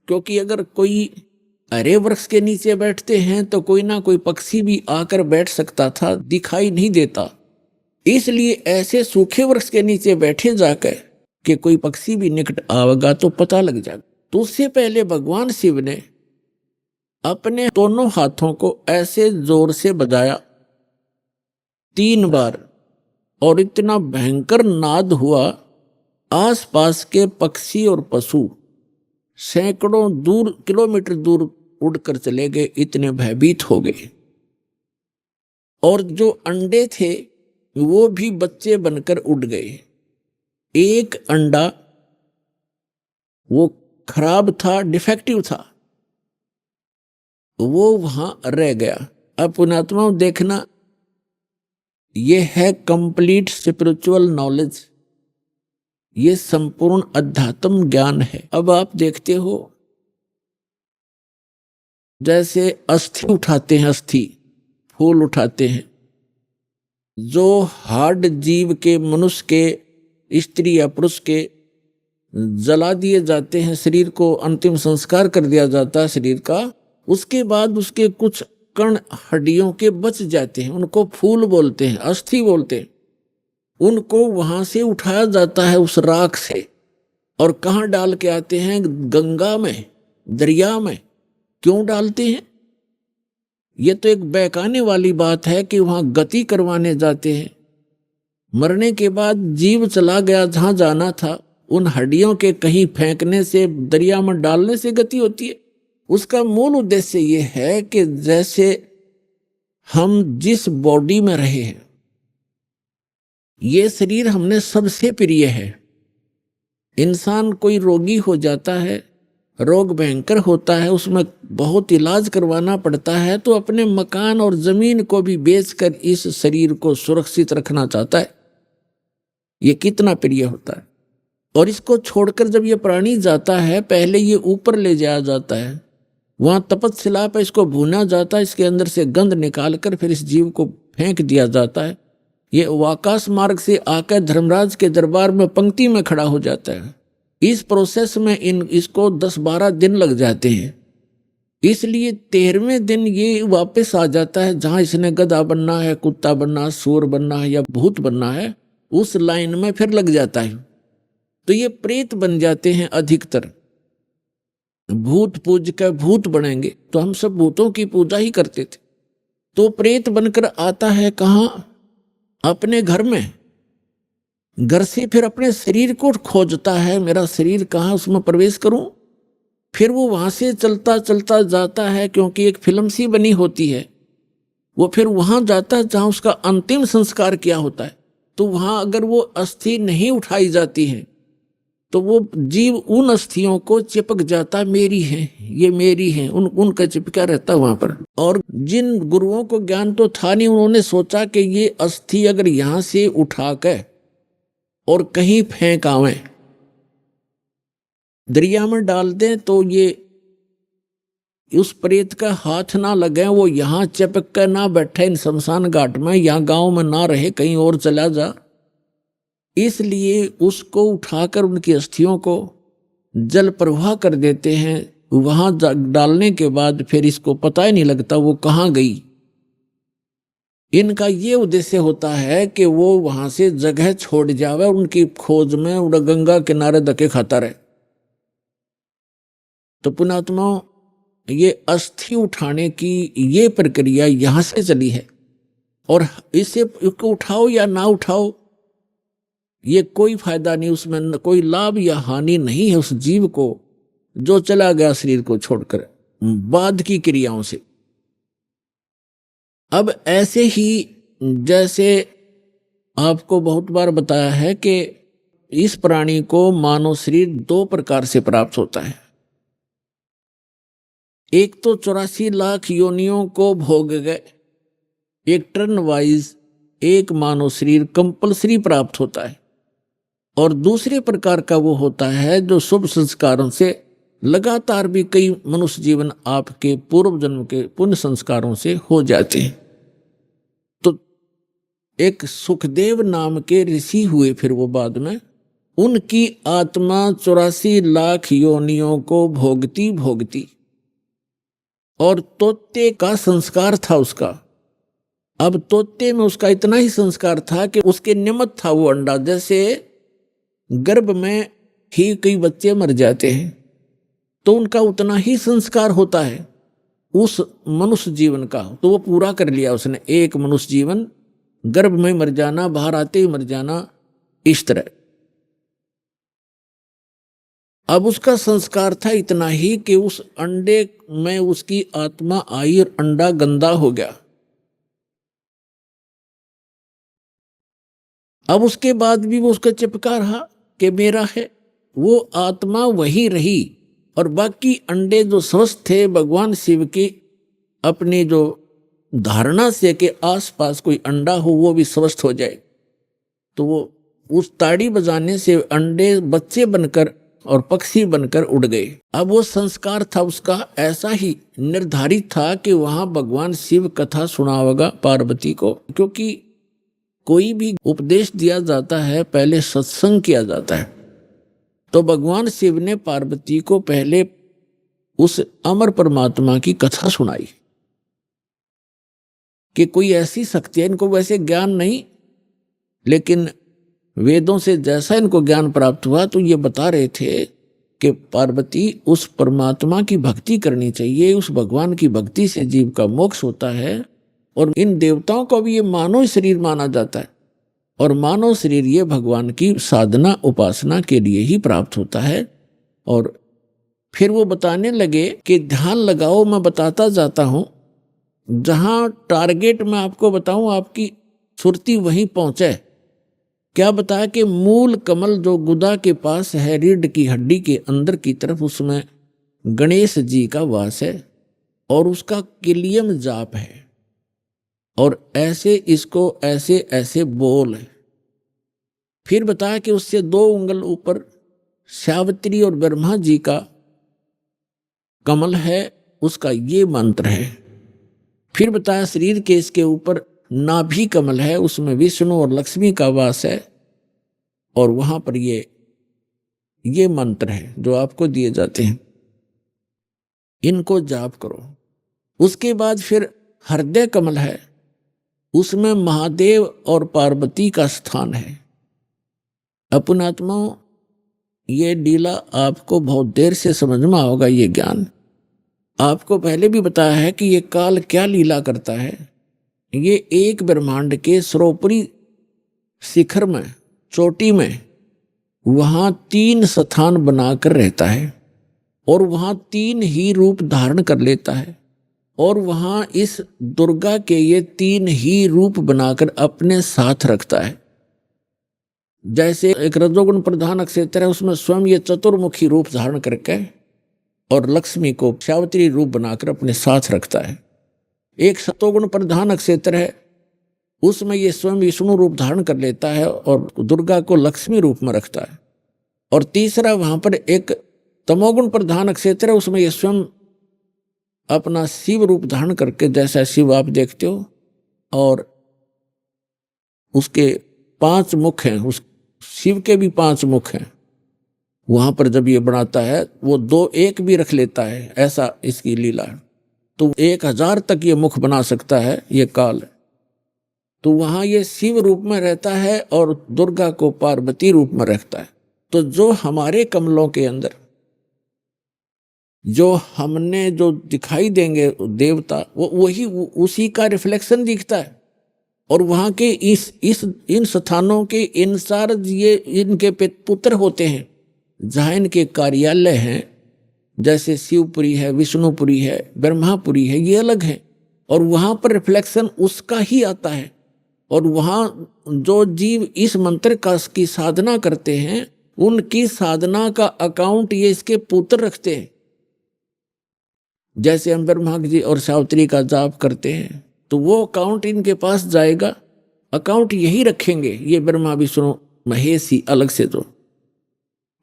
क्योंकि अगर कोई हरे वृक्ष के नीचे बैठते हैं तो कोई ना कोई पक्षी भी आकर बैठ सकता था, दिखाई नहीं देता, इसलिए ऐसे सूखे वृक्ष के नीचे बैठे जाकर कि कोई पक्षी भी निकट आवेगा तो पता लग जाएगा। तो उससे पहले भगवान शिव ने अपने दोनों हाथों को ऐसे जोर से बजाया 3 बार, और इतना भयंकर नाद हुआ, आसपास के पक्षी और पशु सैकड़ों किलोमीटर दूर उड़कर चले गए, इतने भयभीत हो गए। और जो अंडे थे वो भी बच्चे बनकर उड़ गए। एक अंडा वो खराब था, डिफेक्टिव था, वो वहां रह गया। अब पुण्यात्माओं देखना, ये है कंप्लीट स्पिरिचुअल नॉलेज, ये संपूर्ण अध्यात्म ज्ञान है। अब आप देखते हो जैसे अस्थि उठाते हैं, अस्थि फूल उठाते हैं, जो हार्ड जीव के, मनुष्य के, स्त्री या पुरुष के जला दिए जाते हैं, शरीर को अंतिम संस्कार कर दिया जाता है शरीर का, उसके बाद उसके कुछ कण हड्डियों के बच जाते हैं, उनको फूल बोलते हैं, अस्थि बोलते हैं। उनको वहां से उठाया जाता है उस राख से, और कहाँ डाल के आते हैं? गंगा में, दरिया में। क्यों डालते हैं? ये तो एक बहकाने वाली बात है कि वहां गति करवाने जाते हैं। मरने के बाद जीव चला गया जहां जाना था, उन हड्डियों के कहीं फेंकने से, दरिया में डालने से गति होती है? उसका मूल उद्देश्य ये है कि जैसे हम जिस बॉडी में रहे हैं, ये शरीर हमने सबसे प्रिय है। इंसान कोई रोगी हो जाता है, रोग भयंकर होता है, उसमें बहुत इलाज करवाना पड़ता है, तो अपने मकान और जमीन को भी बेचकर इस शरीर को सुरक्षित रखना चाहता है। ये कितना प्रिय होता है। और इसको छोड़कर जब ये प्राणी जाता है, पहले ये ऊपर ले जाया जाता है, वहां तपस्शिला पर इसको भूना जाता है, इसके अंदर से गंध निकालकर फिर इस जीव को फेंक दिया जाता है। ये आकाश मार्ग से आकर धर्मराज के दरबार में पंक्ति में खड़ा हो जाता है। इस प्रोसेस में इसको 10-12 दिन लग जाते हैं। इसलिए 13वें दिन ये वापस आ जाता है, जहां इसने गधा बनना है, कुत्ता बनना है, सूर बनना है या भूत बनना है, उस लाइन में फिर लग जाता है। तो ये प्रेत बन जाते हैं अधिकतर। भूत पूज कर भूत बनेंगे, तो हम सब भूतों की पूजा ही करते थे। तो प्रेत बनकर आता है कहाँ? अपने घर में। घर से फिर अपने शरीर को खोजता है, मेरा शरीर कहाँ, उसमें प्रवेश करूं। फिर वो वहां से चलता चलता जाता है, क्योंकि एक फिल्म सी बनी होती है, वो फिर वहां जाता है जहां उसका अंतिम संस्कार किया होता है। तो वहां अगर वो अस्थि नहीं उठाई जाती है, तो वो जीव उन अस्थियों को चिपक जाता, मेरी है, ये मेरी है, उनका चिपका रहता वहां पर। और जिन गुरुओं को ज्ञान तो था नहीं, उन्होंने सोचा कि ये अस्थि अगर यहां से उठाकर और कहीं फेंक आवे, दरिया में डाल दें, तो ये उस प्रेत का हाथ ना लगे, वो यहां चिपक कर ना बैठे इन शमशान घाट में, यहाँ गांव में ना रहे, कहीं और चला जा। इसलिए उसको उठाकर उनकी अस्थियों को जल प्रवाह कर देते हैं। वहां डालने के बाद फिर इसको पता ही नहीं लगता वो कहाँ गई। इनका ये उद्देश्य होता है कि वो वहां से जगह छोड़ जावे, उनकी खोज में उड़ा गंगा किनारे धक्के खाता रहे। तो पुणात्मा, ये अस्थि उठाने की ये प्रक्रिया यहां से चली है। और इसे उठाओ या ना उठाओ, ये कोई फायदा नहीं, उसमें कोई लाभ या हानि नहीं है उस जीव को जो चला गया शरीर को छोड़कर बाद की क्रियाओं से। अब ऐसे ही जैसे आपको बहुत बार बताया है कि इस प्राणी को मानव शरीर 2 प्रकार से प्राप्त होता है। एक तो 84 लाख योनियों को भोग गए, एक टर्न वाइज एक मानव शरीर कंपलसरी प्राप्त होता है। और दूसरे प्रकार का वो होता है जो शुभ संस्कारों से लगातार भी कई मनुष्य जीवन आपके पूर्व जन्म के पुण्य संस्कारों से हो जाते हैं। तो एक सुखदेव नाम के ऋषि हुए, फिर वो बाद में उनकी आत्मा 84 लाख योनियों को भोगती भोगती, और तोते का संस्कार था उसका। अब तोते में उसका इतना ही संस्कार था कि उसके निमित्त था वो अंडा। जैसे गर्भ में ही कई बच्चे मर जाते हैं, तो उनका उतना ही संस्कार होता है उस मनुष्य जीवन का, तो वो पूरा कर लिया उसने। एक मनुष्य जीवन गर्भ में मर जाना, बाहर आते ही मर जाना, इस तरह। अब उसका संस्कार था इतना ही कि उस अंडे में उसकी आत्मा आई और अंडा गंदा हो गया। अब उसके बाद भी वो उसका चिपका रहा कि मेरा है, वो आत्मा वही रही। और बाकी अंडे जो स्वस्थ थे, भगवान शिव की अपनी जो धारणा से कि आसपास कोई अंडा हो वो भी स्वस्थ हो जाए, तो वो उस ताड़ी बजाने से अंडे बच्चे बनकर और पक्षी बनकर उड़ गए। अब वो संस्कार था उसका ऐसा ही निर्धारित था कि वहां भगवान शिव कथा सुनावेगा पार्वती को, क्योंकि कोई भी उपदेश दिया जाता है पहले सत्संग किया जाता है। तो भगवान शिव ने पार्वती को पहले उस अमर परमात्मा की कथा सुनाई कि कोई ऐसी शक्ति है, इनको वैसे ज्ञान नहीं, लेकिन वेदों से जैसा इनको ज्ञान प्राप्त हुआ तो ये बता रहे थे कि पार्वती उस परमात्मा की भक्ति करनी चाहिए, उस भगवान की भक्ति से जीव का मोक्ष होता है। और इन देवताओं को भी ये मानव शरीर माना जाता है, और मानव शरीर ये भगवान की साधना उपासना के लिए ही प्राप्त होता है। और फिर वो बताने लगे कि ध्यान लगाओ, मैं बताता जाता हूं, जहां टारगेट मैं आपको बताऊं आपकी सुरती वहीं पहुंचे। क्या बताया कि मूल कमल जो गुदा के पास है, रीढ़ की हड्डी के अंदर की तरफ, उसमें गणेश जी का वास है और उसका किलियम जाप है, और ऐसे इसको ऐसे ऐसे बोल है। फिर बताया कि उससे 2 उंगल ऊपर सावित्री और ब्रह्मा जी का कमल है, उसका ये मंत्र है। फिर बताया शरीर के इसके ऊपर नाभि कमल है, उसमें विष्णु और लक्ष्मी का वास है, और वहां पर ये मंत्र है जो आपको दिए जाते हैं, इनको जाप करो। उसके बाद फिर हृदय कमल है, उसमें महादेव और पार्वती का स्थान है। अपनात्माओं, ये लीला आपको बहुत देर से समझ में होगा। ये ज्ञान आपको पहले भी बताया है कि ये काल क्या लीला करता है। ये एक ब्रह्मांड के सर्वोपरि शिखर में, चोटी में, वहां 3 स्थान बनाकर रहता है और वहां 3 ही रूप धारण कर लेता है, और वहां इस दुर्गा के ये 3 ही रूप बनाकर अपने साथ रखता है। जैसे एक रजोगुण प्रधान क्षेत्र है, उसमें स्वयं ये चतुर्मुखी रूप धारण करके और लक्ष्मी को सावित्री रूप बनाकर अपने साथ रखता है। एक सतोगुण प्रधान क्षेत्र है, उसमें ये स्वयं विष्णु रूप धारण कर लेता है और दुर्गा को लक्ष्मी रूप में रखता है। और तीसरा वहां पर एक तमोगुण प्रधान क्षेत्र है, उसमें ये स्वयं अपना शिव रूप धारण करके, जैसा शिव आप देखते हो, और उसके 5 मुख हैं, उस शिव के भी 5 मुख हैं। वहां पर जब ये बनाता है वो 2-1 भी रख लेता है, ऐसा इसकी लीला है। तो 1000 तक ये मुख बना सकता है ये काल। तो वहां ये शिव रूप में रहता है और दुर्गा को पार्वती रूप में रखता है। तो जो हमारे कमलों के अंदर जो हमने जो दिखाई देंगे देवता, वो वही उसी का रिफ्लेक्शन दिखता है। और वहां के इन स्थानों के इंचार्ज ये इनके पुत्र होते हैं, जहां इनके कार्यालय हैं, जैसे शिवपुरी है, विष्णुपुरी है, ब्रह्मापुरी है, ये अलग है, और वहां पर रिफ्लेक्शन उसका ही आता है। और वहां जो जीव इस मंत्र का की साधना करते हैं, उनकी साधना का अकाउंट ये इसके पुत्र रखते हैं। जैसे हम ब्रह्मा जी और सावित्री का जाप करते हैं, तो वो अकाउंट इनके पास जाएगा, अकाउंट यही रखेंगे ये ब्रह्मा विष्णु महेश ही अलग से। तो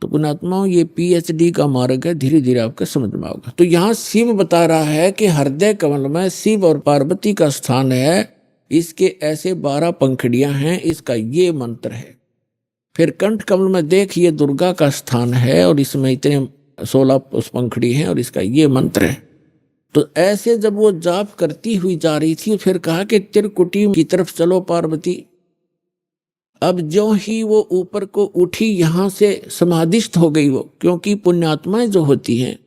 पुण्यात्माओं, ये PhD का मार्ग है, धीरे धीरे आपका समझ में आएगा। तो यहाँ शिव बता रहा है कि हृदय कमल में शिव और पार्वती का स्थान है, इसके ऐसे 12 पंखुड़ियां हैं, इसका ये मंत्र है। फिर कंठ कमल में देखिए दुर्गा का स्थान है और इसमें इतने 16 पंखुड़ी हैं और इसका ये मंत्र है। तो ऐसे जब वो जाप करती हुई जा रही थी, फिर कहा कि त्रिकुटी की तरफ चलो पार्वती। अब ज्यों ही वो ऊपर को उठी, यहां से समाधिस्थ हो गई वो, क्योंकि पुण्यात्माएं जो होती हैं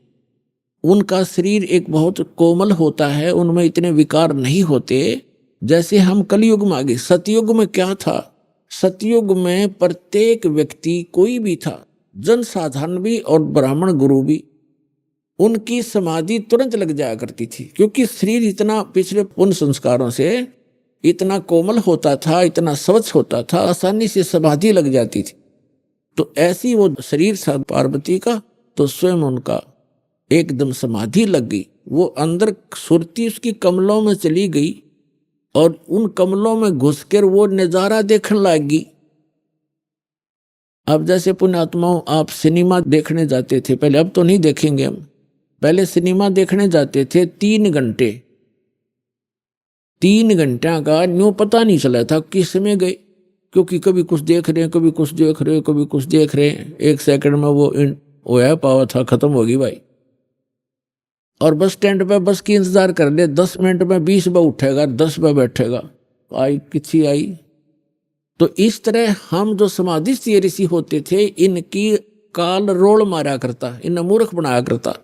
उनका शरीर एक बहुत कोमल होता है, उनमें इतने विकार नहीं होते जैसे हम कलयुग में आ गए। सतयुग में क्या था? सतयुग में प्रत्येक व्यक्ति कोई भी था, जन साधारण भी और ब्राह्मण गुरु भी, उनकी समाधि तुरंत लग जाया करती थी, क्योंकि शरीर इतना पिछले पुण्य संस्कारों से इतना कोमल होता था, इतना स्वच्छ होता था, आसानी से समाधि लग जाती थी। तो ऐसी वो शरीर था पार्वती का, तो स्वयं उनका एकदम समाधि लग गई। वो अंदर सुरती उसकी कमलों में चली गई और उन कमलों में घुसकर वो नजारा देखने लगी। अब जैसे पुण्यात्माओं, आप सिनेमा देखने जाते थे पहले, अब तो नहीं देखेंगे हम, पहले सिनेमा देखने जाते थे 3 घंटे, 3 घंटा का न्यू पता नहीं चला था किस में गए, क्योंकि कभी कुछ देख रहे हैं, कभी कुछ देख रहे हैं, कभी कुछ देख रहे हैं। 1 सेकंड में वो है पावा था, खत्म होगी भाई। और बस स्टैंड पे बस की इंतजार कर ले, 10 मिनट में 20 पे उठेगा, 10 पे बैठेगा, आई किसी आई। तो इस तरह हम जो समाधिस्थ ऋषि होते थे, इनकी काल रोल मारा करता, इन्हें मूर्ख बनाया करता।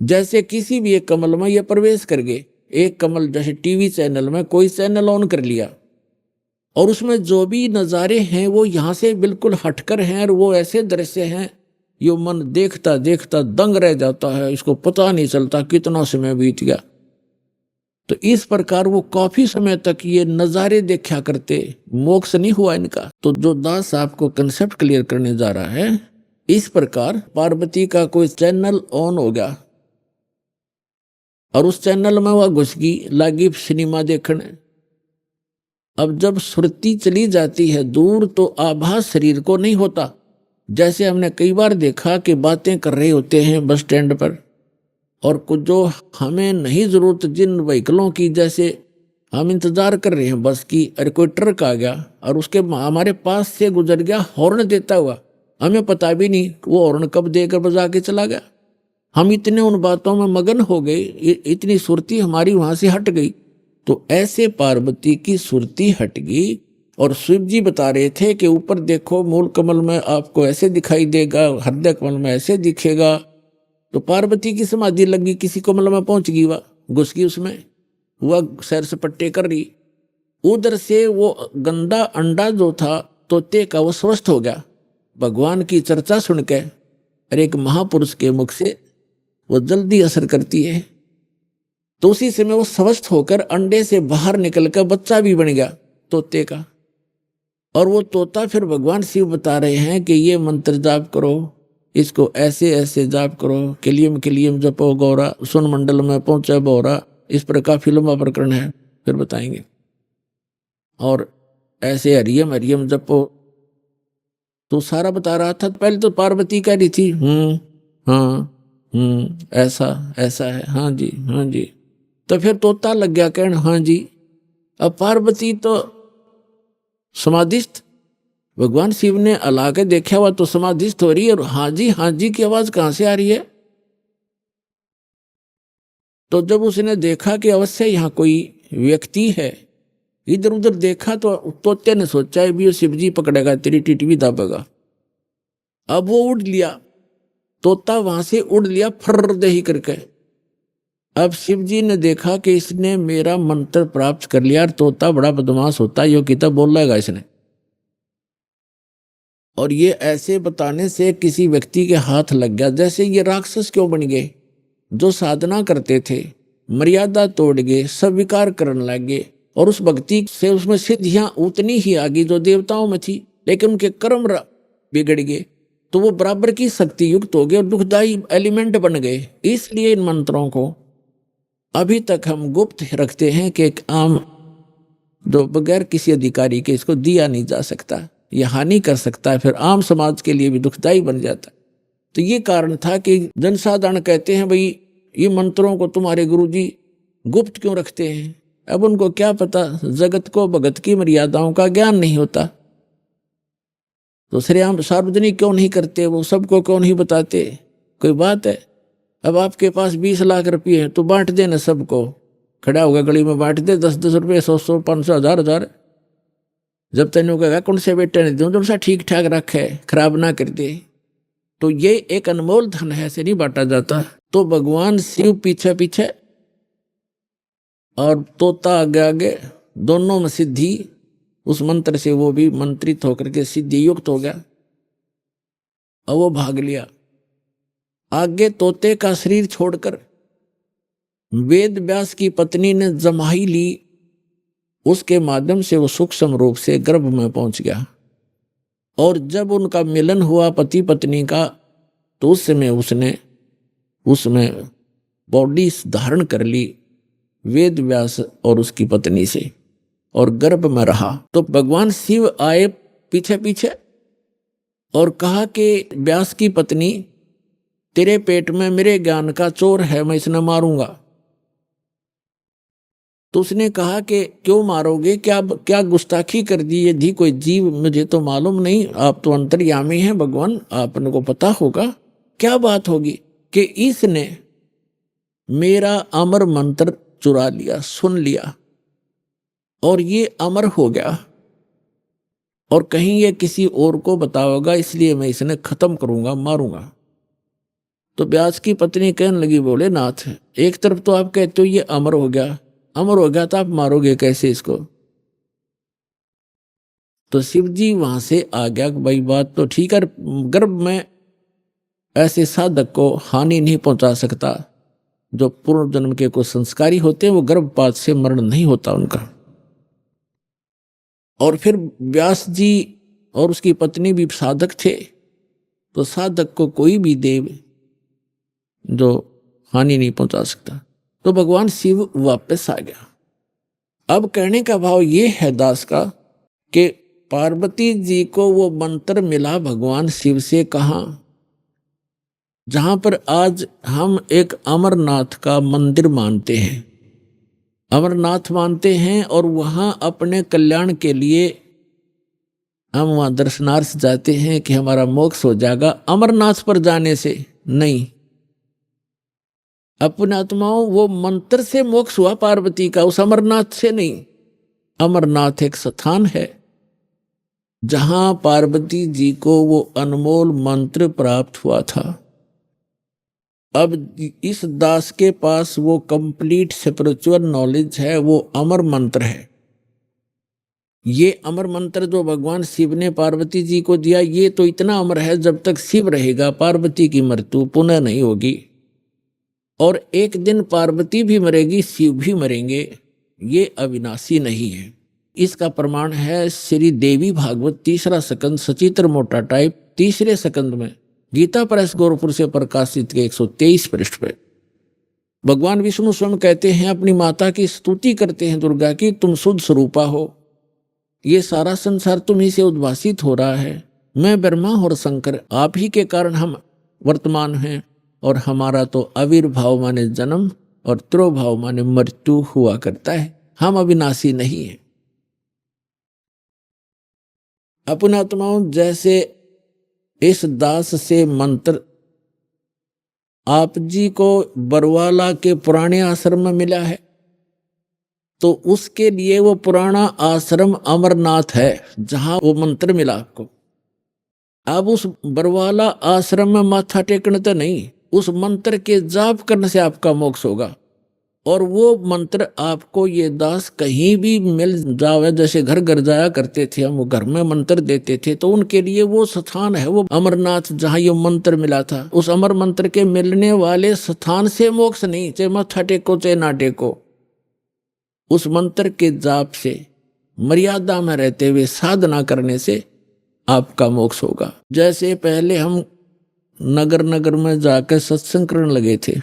जैसे किसी भी एक कमल में ये प्रवेश कर गए, एक कमल जैसे टीवी चैनल में कोई चैनल ऑन कर लिया और उसमें जो भी नज़ारे हैं वो यहाँ से बिल्कुल हटकर हैं और वो ऐसे दृश्य हैं ये मन देखता देखता दंग रह जाता है, इसको पता नहीं चलता कितना समय बीत गया। तो इस प्रकार वो काफी समय तक ये नजारे देखा करते, मोक्ष नहीं हुआ इनका। तो जो दास आपको कंसेप्ट क्लियर करने जा रहा है, इस प्रकार पार्वती का कोई चैनल ऑन हो गया और उस चैनल में वह घुस गई, लागी सिनेमा देखने। अब जब सुरती चली जाती है दूर तो आभास शरीर को नहीं होता। जैसे हमने कई बार देखा कि बातें कर रहे होते हैं बस स्टैंड पर, और कुछ जो हमें नहीं जरूरत जिन व्हीकलों की, जैसे हम इंतजार कर रहे हैं बस की, अरे कोई ट्रक आ गया और उसके हमारे पास से गुजर गया हॉर्न देता हुआ, हमें पता भी नहीं वो हॉर्न कब देकर बजा के चला गया। हम इतने उन बातों में मगन हो गए, इतनी सुरती हमारी वहां से हट गई। तो ऐसे पार्वती की सुरती हट गई और शिव जी बता रहे थे कि ऊपर देखो मूल कमल में आपको ऐसे दिखाई देगा, हृदय कमल में ऐसे दिखेगा। तो पार्वती की समाधि लगी, किसी कमल में पहुंच गई, वह घुस गई उसमें, वह सैर सपट्टे कर रही। उधर से वो गंदा अंडा जो था तोते का, वो स्वस्थ हो गया भगवान की चर्चा सुन के। और एक महापुरुष के मुख से वो जल्दी असर करती है। तो उसी समय वो स्वस्थ होकर अंडे से बाहर निकलकर बच्चा भी बन गया तोते का। और वो तोता फिर भगवान शिव बता रहे हैं कि ये मंत्र जाप करो, इसको ऐसे ऐसे जाप करो, किलियम जपो गौरा, सुन मंडल में पहुंचे बोरा। इस पर काफी लंबा प्रकरण है, फिर बताएंगे। और ऐसे हरियम हरियम जपो, तो सारा बता रहा था। पहले तो पार्वती कह रही थी हाँ ऐसा ऐसा है, हाँ जी हाँ जी। तो फिर तोता लग गया कहने हाँ जी। अब पार्वती तो समाधिस्थ, भगवान शिव ने अला के देखा हुआ तो समाधिस्थ हो रही है, और हाँ जी की आवाज कहां से आ रही है। तो जब उसने देखा कि अवश्य यहाँ कोई व्यक्ति है, इधर उधर देखा तो तोते ने सोचा है भी शिव जी पकड़ेगा, तेरी टिटवी दाबेगा। अब वो उड़ लिया, तोता वहां से उड़ लिया फर्र दही करके। अब शिव जी ने देखा कि इसने मेरा मंत्र प्राप्त कर लिया, और तोता बड़ा बदमाश होता है, यो किताब बोल लेगा इसने। और ये ऐसे बताने से किसी व्यक्ति के हाथ लग गया। जैसे ये राक्षस क्यों बन गए, जो साधना करते थे मर्यादा तोड़ गए, सब विकार करने लग गए, और उस भक्ति से उसमें सिद्धियां उतनी ही आ गई जो देवताओं में थी, लेकिन उनके कर्म बिगड़ गए, तो वो बराबर की शक्ति युक्त हो गए और दुखदायी एलिमेंट बन गए। इसलिए इन मंत्रों को अभी तक हम गुप्त रखते हैं कि एक आम जो बगैर किसी अधिकारी के इसको दिया नहीं जा सकता, यह हानि कर सकता है, फिर आम समाज के लिए भी दुखदायी बन जाता है। तो ये कारण था कि जनसाधारण कहते हैं भाई ये मंत्रों को तुम्हारे गुरुजी गुप्त क्यों रखते हैं। अब उनको क्या पता, जगत को भगत की मर्यादाओं का ज्ञान नहीं होता, तो श्रेयाम सार्वजनिक क्यों नहीं करते, वो सबको क्यों नहीं बताते। कोई बात है, अब आपके पास 20 लाख रुपये हैं तो बांट देना सबको, खड़ा होगा गली में बांट दे, 10-10 रुपये, 100-100, 500, 1000-1000। जब तक कहेगा कौन से बेटे ने दूं, जो सा ठीक ठाक रखे, खराब ना कर दे। तो ये एक अनमोल धन है, ऐसे नहीं बांटा जाता। तो भगवान शिव पीछे पीछे और तोता आगे आगे, दोनों में सिद्धि, उस मंत्र से वो भी मंत्रित होकर के सिद्धि युक्त हो गया और वो भाग लिया। आगे तोते का शरीर छोड़कर वेद व्यास की पत्नी ने जमाई ली, उसके माध्यम से वो सूक्ष्म रूप से गर्भ में पहुंच गया। और जब उनका मिलन हुआ पति पत्नी का, तो उस समय उसने उसमें बॉडी धारण कर ली वेद व्यास और उसकी पत्नी से, और गर्भ में रहा। तो भगवान शिव आए पीछे पीछे और कहा कि व्यास की पत्नी, तेरे पेट में मेरे ज्ञान का चोर है, मैं इसे मारूंगा। तो उसने कहा कि क्यों मारोगे, क्या गुस्ताखी कर दी, यदि कोई जीव, मुझे तो मालूम नहीं, आप तो अंतर्यामी हैं भगवान, आपने को पता होगा क्या बात होगी कि इसने मेरा अमर मंत्र चुरा लिया, सुन लिया, और ये अमर हो गया, और कहीं ये किसी और को बताओगा, इसलिए मैं इसने खत्म करूंगा, मारूंगा। तो व्यास की पत्नी कहने लगी, बोले नाथ, एक तरफ तो आप कहते हो ये अमर हो गया, अमर हो गया तो आप मारोगे कैसे इसको। तो शिव जी वहां से आ गया, भाई बात तो ठीक है, गर्भ में ऐसे साधक को हानि नहीं पहुंचा सकता। जो पूर्व जन्म के कुछ संस्कारी होते हैं वो गर्भपात से मरण नहीं होता उनका। और फिर व्यास जी और उसकी पत्नी भी साधक थे, तो साधक को कोई भी देव जो हानि नहीं पहुंचा सकता। तो भगवान शिव वापस आ गया। अब कहने का भाव ये है दास का कि पार्वती जी को वो मंत्र मिला भगवान शिव से, कहाँ? जहां पर आज हम एक अमरनाथ का मंदिर मानते हैं, अमरनाथ मानते हैं, और वहां अपने कल्याण के लिए हम वहां दर्शनार्थ जाते हैं कि हमारा मोक्ष हो जाएगा। अमरनाथ पर जाने से नहीं, अपने आत्माओं वो मंत्र से मोक्ष हुआ पार्वती का, उस अमरनाथ से नहीं। अमरनाथ एक स्थान है जहां पार्वती जी को वो अनमोल मंत्र प्राप्त हुआ था। अब इस दास के पास वो कंप्लीट स्पिरिचुअल नॉलेज है, वो अमर मंत्र है। ये अमर मंत्र जो भगवान शिव ने पार्वती जी को दिया, ये तो इतना अमर है, जब तक शिव रहेगा पार्वती की मृत्यु पुनः नहीं होगी। और एक दिन पार्वती भी मरेगी, शिव भी मरेंगे, ये अविनाशी नहीं है। इसका प्रमाण है श्री देवी भागवत 3रा स्कंद सचित्र मोटा टाइप 3रे स्कंद में गीता प्रेस गोरखपुर से प्रकाशित के 123 पृष्ठ पे भगवान विष्णु स्वयं कहते हैं, अपनी माता की स्तुति करते हैं दुर्गा की, तुम शुद्ध स्वरूपा हो, ये सारा संसार तुम्ही से उद्भासित हो रहा है। मैं ब्रह्मा और शंकर आप ही के कारण हम वर्तमान हैं, और हमारा तो आविर्भाव माने जन्म और तिरोभाव माने मृत्यु हुआ करता है, हम अविनाशी नहीं है। अपने आत्माओं, जैसे इस दास से मंत्र आप जी को बरवाला के पुराने आश्रम में मिला है, तो उसके लिए वो पुराना आश्रम अमरनाथ है जहां वो मंत्र मिला आपको। अब उस बरवाला आश्रम में माथा टेकने तो नहीं, उस मंत्र के जाप करने से आपका मोक्ष होगा। और वो मंत्र आपको ये दास कहीं भी मिल जावे, जैसे घर घर जाया करते थे हम, वो घर में मंत्र देते थे, तो उनके लिए वो स्थान है वो अमरनाथ जहाँ ये मंत्र मिला था। उस अमर मंत्र के मिलने वाले स्थान से मोक्ष नहीं, चाहे माथा टेको चाहे ना टेको, उस मंत्र के जाप से मर्यादा में रहते हुए साधना करने से आपका मोक्ष होगा। जैसे पहले हम नगर नगर में जाकर सत्संग करने लगे थे,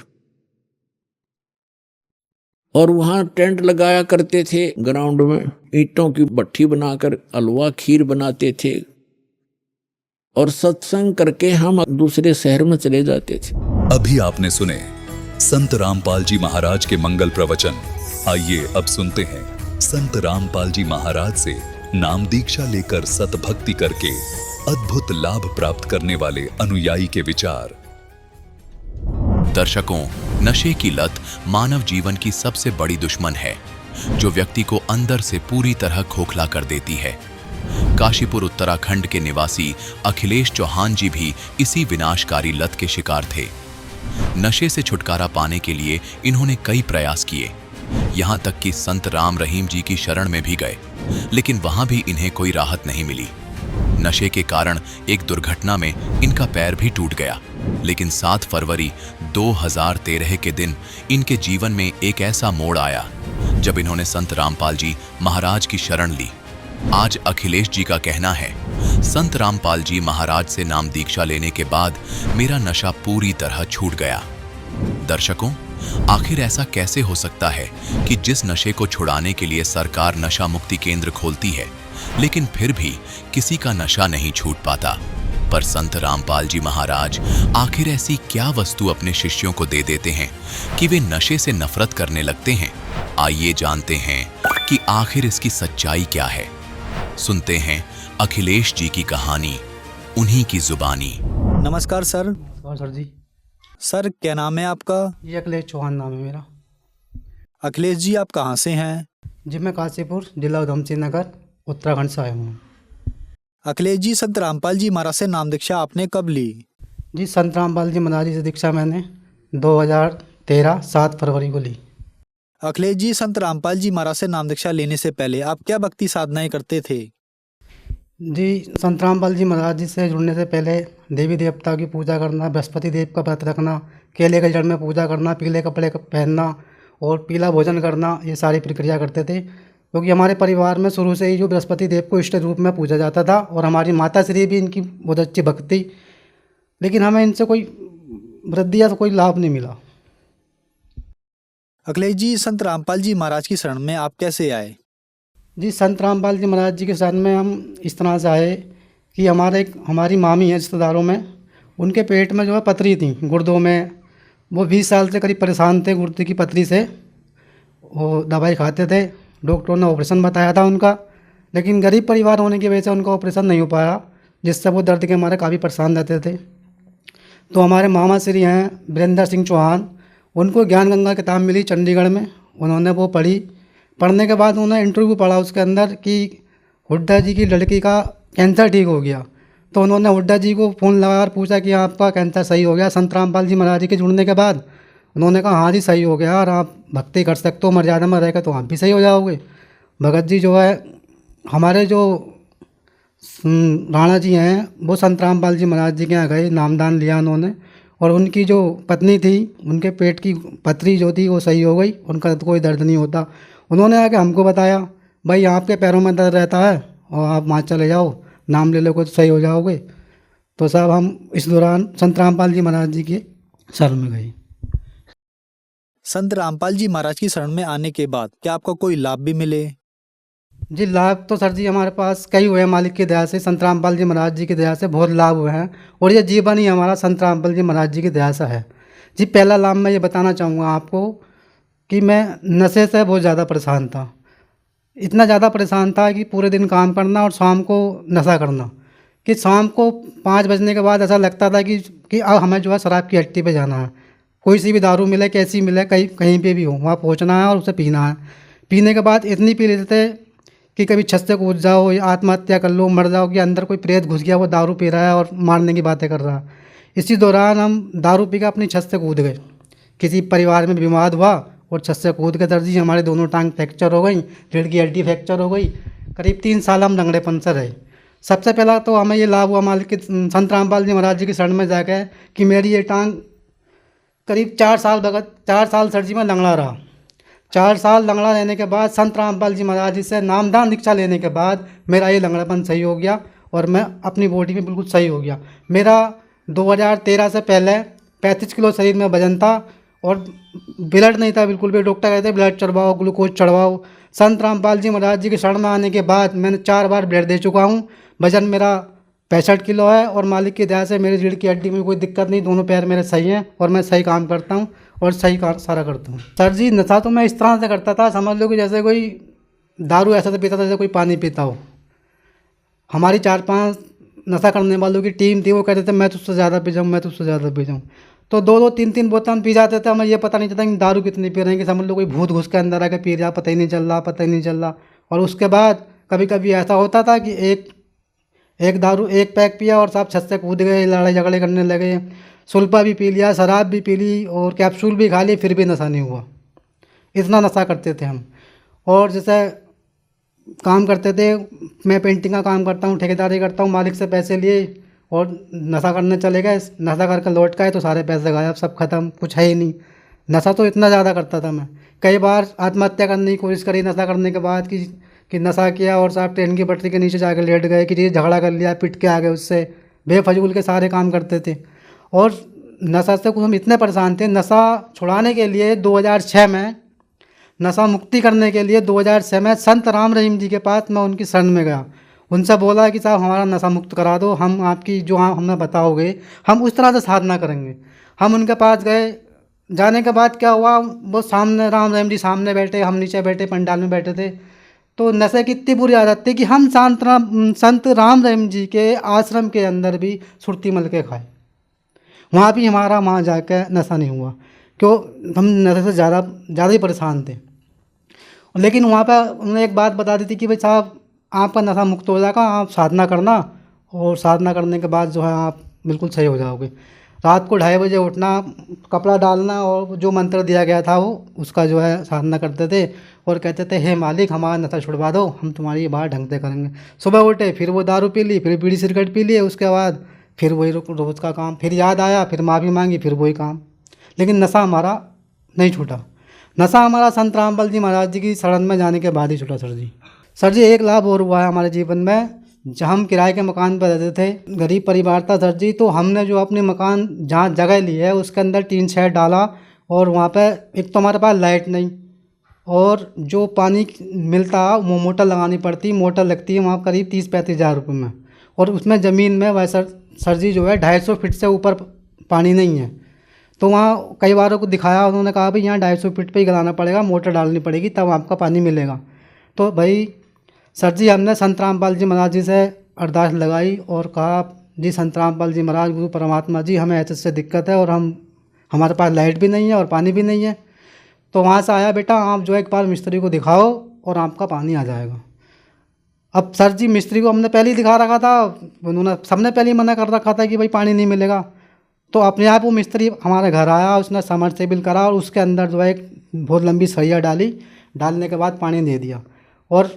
और वहां टेंट लगाया करते थे ग्राउंड में, ईंटों की भट्ठी बनाकर हलवा खीर बनाते थे, और सत्संग करके हम दूसरे शहर में चले जाते थे। अभी आपने सुने संत रामपाल जी महाराज के मंगल प्रवचन। आइए अब सुनते हैं संत रामपाल जी महाराज से नाम दीक्षा लेकर सतभक्ति करके अद्भुत लाभ प्राप्त करने वाले अनुयायी के विचार। दर्शकों, नशे की लत मानव जीवन की सबसे बड़ी दुश्मन है, जो व्यक्ति को अंदर से पूरी तरह खोखला कर देती है। काशीपुर उत्तराखंड के निवासी अखिलेश चौहान जी भी इसी विनाशकारी लत के शिकार थे। नशे से छुटकारा पाने के लिए इन्होंने कई प्रयास किए, यहाँ तक कि संत राम रहीम जी की शरण में भी गए, लेकिन वहां भी इन्हें कोई राहत नहीं मिली। नशे के कारण एक दुर्घटना में इनका पैर भी टूट गया, लेकिन 7 फरवरी 2013 के दिन इनके जीवन में एक ऐसा मोड़ आया जब इन्होंने संत रामपाल जी महाराज की शरण ली। आज अखिलेश जी का कहना है, संत रामपाल जी महाराज से नाम दीक्षा लेने के बाद मेरा नशा पूरी तरह छूट गया। दर्शकों, आखिर ऐसा कैसे हो सकता है कि जिस नशे को छुड़ाने के लिए सरकार नशा मुक्ति केंद्र खोलती है, लेकिन फिर भी किसी का नशा नहीं छूट पाता। पर संत रामपाल जी महाराज आखिर ऐसी क्या वस्तु अपने शिष्यों को दे देते हैं कि वे नशे से नफरत करने लगते हैं? आइए जानते हैं कि आखिर इसकी सच्चाई क्या है। सुनते हैं अखिलेश जी की कहानी, उन्हीं की जुबानी। नमस्कार सर। नमस्कार सर जी। सर क्या नाम है आपका? ये अखिलेश चौहान नाम है मेरा। अखिलेश जी आप कहाँ से हैं? जी मैं काशीपुर, जिला उधमसिंह नगर, उत्तराखंड से आया हूँ। अखिलेश जी, संत रामपाल जी महाराज से नाम दीक्षा आपने कब ली? जी संत रामपाल जी महाराज से दीक्षा मैंने 2013 7 फरवरी को ली। अखिलेश जी, संत रामपाल जी महाराज से नाम दीक्षा लेने से पहले आप क्या भक्ति साधनाएं करते थे? जी, संत रामपाल जी महाराज जी से जुड़ने से पहले देवी देवता की पूजा करना, बृहस्पति देव का व्रत रखना, केले के जड़ में पूजा करना, पीले कपड़े पहनना और पीला भोजन करना, ये सारी प्रक्रिया करते थे। क्योंकि हमारे परिवार में शुरू से ही जो बृहस्पति देव को इष्ट रूप में पूजा जाता था और हमारी माता श्री भी इनकी बहुत अच्छी भक्त थी, लेकिन हमें इनसे कोई वृद्धि या कोई लाभ नहीं मिला। अखिलेश जी, संत रामपाल जी महाराज की शरण में आप कैसे आए? जी, संत रामपाल जी महाराज जी के शरण में हम इस तरह से आए कि हमारी मामी है रिश्तेदारों में, उनके पेट में जो है पथरी थी गुर्दों में। वो 20 साल से करीब परेशान थे गुर्दे की पथरी से। वो दवाई खाते थे, डॉक्टरों ने ऑपरेशन बताया था उनका, लेकिन गरीब परिवार होने की वजह से उनका ऑपरेशन नहीं हो पाया, जिससे वो दर्द के मारे काफ़ी परेशान रहते थे। तो हमारे मामा श्री हैं वीरेंद्र सिंह चौहान, उनको ज्ञान गंगा किताब मिली चंडीगढ़ में, उन्होंने वो पढ़ी। पढ़ने के बाद उन्होंने इंटरव्यू पढ़ा उसके अंदर कि हुड्डा जी की लड़की का कैंसर ठीक हो गया। तो उन्होंने हुड्डा जी को फ़ोन लगाया और पूछा कि आपका कैंसर सही हो गया? संत रामपाल जी महाराज जी के जुड़ने के बाद उन्होंने कहा हाँ जी सही हो गया, और आप भक्ति कर सकते हो, मर्यादा में रहेगा तो आप भी सही हो जाओगे। भगत जी जो है हमारे जो राणा जी हैं, वो संत रामपाल जी महाराज जी के यहाँ गए, नामदान लिया उन्होंने, और उनकी जो पत्नी थी उनके पेट की पथरी जो थी वो सही हो गई, उनका कोई दर्द नहीं होता। उन्होंने आके हमको बताया भाई आपके पैरों में दर्द रहता है और आप वहाँ चले जाओ, नाम ले लोगे तो सही हो जाओगे। तो साहब हम इस दौरान संत रामपाल जी महाराज जी के शरण में गए। संत रामपाल जी महाराज की शरण में आने के बाद क्या आपको कोई लाभ भी मिले? जी, लाभ तो सर जी हमारे पास कई हुए हैं मालिक की दया से, संत रामपाल जी महाराज जी की दया से बहुत लाभ हुए हैं, और ये जीवन ही हमारा संत रामपाल जी महाराज जी की दया से है। जी, पहला लाभ मैं ये बताना चाहूँगा आपको कि मैं नशे से बहुत ज़्यादा परेशान था। इतना ज़्यादा परेशान था कि पूरे दिन काम करना और शाम को नशा करना, कि शाम को 5 बजने के बाद ऐसा लगता था कि अब हमें जो है शराब की हट्टी पे जाना है, कोई सी भी दारू मिले, कैसी मिले, कहीं पे भी हो, वहाँ पहुँचना है और उसे पीना है। पीने के बाद इतनी पी लेते थे कि कभी छत से कूद जाओ या आत्महत्या कर लो, मर जाओ, कि अंदर कोई प्रेत घुस गया, वो दारू पी रहा है और मारने की बातें कर रहा है। इसी दौरान हम दारू पी के अपनी छत से कूद गए, किसी परिवार में बीमार हुआ और छत से कूद के दर्जी हमारे दोनों टांग फ्रैक्चर हो गई, रीढ़ की हड्डी फ्रैक्चर हो गई। करीब 3 साल हम लंगड़ेपन से रहे। सबसे पहला तो हमें ये लाभ हुआ मालिक के संत रामपाल जी महाराज जी की शरण में जाकर कि मेरी ये टांग करीब 4 साल सर जी में लंगड़ा रहा। 4 साल लंगड़ा रहने के बाद संत रामपाल जी महाराज जी से नामदान दीक्षा लेने के बाद मेरा ये लंगड़ापन सही हो गया और मैं अपनी बॉडी में बिल्कुल सही हो गया। मेरा 2013 से पहले 35 किलो शरीर में वजन था और ब्लड नहीं था बिल्कुल भी। डॉक्टर कहते ब्लड चढ़वाओ, ग्लूकोज चढ़वाओ। संत रामपाल जी महाराज जी की शरण में आने के बाद मैंने 4 बार ब्लड दे चुका हूँ। वजन मेरा 65 किलो है और मालिक की दया से मेरी रीढ़ की हड्डी में कोई दिक्कत नहीं, दोनों पैर मेरे सही हैं और मैं सही काम करता हूँ और सही सारा करता हूँ। सर जी, नशा तो मैं इस तरह से करता था, समझ लो कि जैसे कोई दारू ऐसा से पीता था जैसे कोई पानी पीता हो। हमारी 4-5 नशा करने वालों की टीम थी, वो कहते थे मैं तुझसे ज़्यादा पी जाऊँ, मैं तुझसे ज़्यादा पी जाऊँ। तो 2-2, 3-3 बोतल हम पी जाते थे, हमें ये पता नहीं चलता कि दारू कितनी पी रहे हैं, कि समझ लो कोई भूत घुस के अंदर आके पी रहा, पता ही नहीं चल रहा। और उसके बाद कभी कभी ऐसा होता था कि एक पैक पिया और साहब छत से कूद गए, लड़ाई झगड़े करने लगे। सुल्फा भी पी लिया, शराब भी पी ली और कैप्सूल भी खा ली, फिर भी नशा नहीं हुआ। इतना नशा करते थे हम। और जैसे काम करते थे, मैं पेंटिंग का काम करता हूँ, ठेकेदारी करता हूँ, मालिक से पैसे लिए और नशा करने चले गए। नशा करके लौट के आए तो सारे पैसे गायब, सब खत्म, कुछ है ही नहीं। नशा तो इतना ज़्यादा करता था मैं, कई बार आत्महत्या करने की कोशिश करी नशा करने के बाद, कि नशा किया और साहब ट्रेन की पटरी के नीचे जाकर लेट गए, कि ये झगड़ा कर लिया, पिट के आ गए, उससे बेफजूल के सारे काम करते थे। और नशा से कुछ हम इतने परेशान थे, नशा छुड़ाने के लिए 2006 में, नशा मुक्ति करने के लिए 2006 में संत राम रहीम जी के पास मैं उनकी शरण में गया। उनसे बोला कि साहब हमारा नशा मुक्त करा दो, हम आपकी जो हमें बताओगे हम उस तरह से साधना करेंगे। हम उनके पास गए। जाने के बाद क्या हुआ, वो सामने राम रहीम जी सामने बैठे, हम नीचे बैठे, पंडाल में बैठे थे। तो नशे की इतनी बुरी आदत थी कि हम संत राम रहीम जी के आश्रम के अंदर भी सुरती मल के खाए। वहाँ भी हमारा वहाँ जाकर नशा नहीं हुआ, क्यों, हम नशे से ज़्यादा ही परेशान थे। लेकिन वहाँ पर उन्होंने एक बात बता दी थी कि भाई साहब आपका नशा मुक्त हो जाएगा, आप साधना करना और साधना करने के बाद जो है आप बिल्कुल सही हो जाओगे। रात को 2:30 बजे उठना, कपड़ा डालना और जो मंत्र दिया गया था वो उसका जो है साधना करते थे और कहते थे हे मालिक हमारा नशा छुड़वा दो, हम तुम्हारी ये बात ढंग से करेंगे। सुबह उठे फिर वो दारू पी ली, फिर बीड़ी सिगरेट पी लिए, उसके बाद फिर वही रोज़ का काम, फिर याद आया फिर माफ़ी मांगी, फिर वही काम। लेकिन नशा हमारा नहीं छूटा। नशा हमारा संत रामपाल जी महाराज जी की शरण में जाने के बाद ही छूटा सर जी। सर जी एक लाभ और हुआ है हमारे जीवन में। जब हम किराए के मकान पर रहते थे, गरीब परिवार था सर जी, तो हमने जो अपने मकान जहाँ जगह ली है उसके अंदर टीन शेड डाला, और वहाँ पे एक तो हमारे पास लाइट नहीं, और जो पानी मिलता वो मोटर लगानी पड़ती, मोटर लगती है वहाँ करीब 30-35 हज़ार रुपये में, और उसमें ज़मीन में वैसा सर जी जो है 250 फीट से ऊपर पानी नहीं है। तो वहाँ कई बारों को दिखाया, उन्होंने कहा भाई यहाँ 250 फीट पे ही गलाना पड़ेगा, मोटर डालनी पड़ेगी तब आपका पानी मिलेगा। तो भाई सर जी हमने संत रामपाल जी महाराज जी से अरदास लगाई और कहा जी संत रामपाल जी महाराज गुरु परमात्मा जी हमें ऐसे दिक्कत है और हमारे पास लाइट भी नहीं है और पानी भी नहीं है। तो वहाँ से आया बेटा आप जो एक बार मिस्त्री को दिखाओ और आपका पानी आ जाएगा। अब सर जी मिस्त्री को हमने पहले ही दिखा रखा था, उन्होंने सबने पहले ही मना कर रखा था कि भाई पानी नहीं मिलेगा। तो अपने आप वो मिस्त्री हमारे घर आया, उसने समरसेबल करा और उसके अंदर जो है एक बहुत लंबी सरिया डाली, डालने के बाद पानी दे दिया। और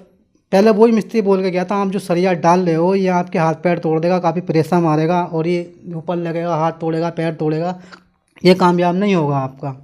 पहले वही मिस्त्री बोल के गया था आप जो सरिया डाल रहे हो ये आपके हाथ पैर तोड़ देगा, काफ़ी प्रेशर मारेगा और ये ऊपर लगेगा, हाथ तोड़ेगा, पैर तोड़ेगा, ये कामयाब नहीं होगा आपका।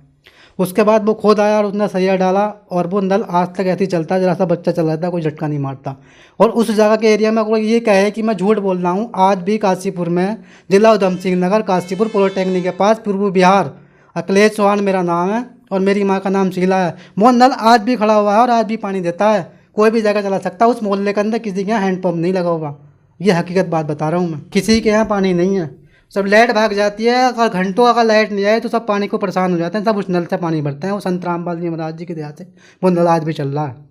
उसके बाद वो खुद आया और उसने सरिया डाला और वो नल आज तक ऐसे ही चलता है, जरा सा बच्चा चल रहा था, कोई झटका नहीं मारता। और उस जगह के एरिया में कोई ये कहे कि मैं झूठ बोल रहा हूँ, आज भी काशीपुर में, जिला उधम सिंह नगर, काशीपुर पॉलिटेक्निक के पास, पूर्व बिहार, अखिलेश चौहान मेरा नाम है और मेरी माँ का नाम शीला है। वो नल आज भी खड़ा हुआ है और आज भी पानी देता है, कोई भी जगह चला सकता है। उस मोहल्ले के अंदर किसी के यहाँ हैंडपम्प नहीं लगा हुआ, ये हकीकत बात बता रहा हूँ मैं। किसी के यहाँ पानी नहीं है, सब लाइट भाग जाती है, अगर घंटों अगर लाइट नहीं आए तो सब पानी को परेशान हो जाते हैं, सब उस नल से पानी भरते हैं। वो संत रामपाल जी महाराज जी की दया से वो नल आज भी चल रहा है।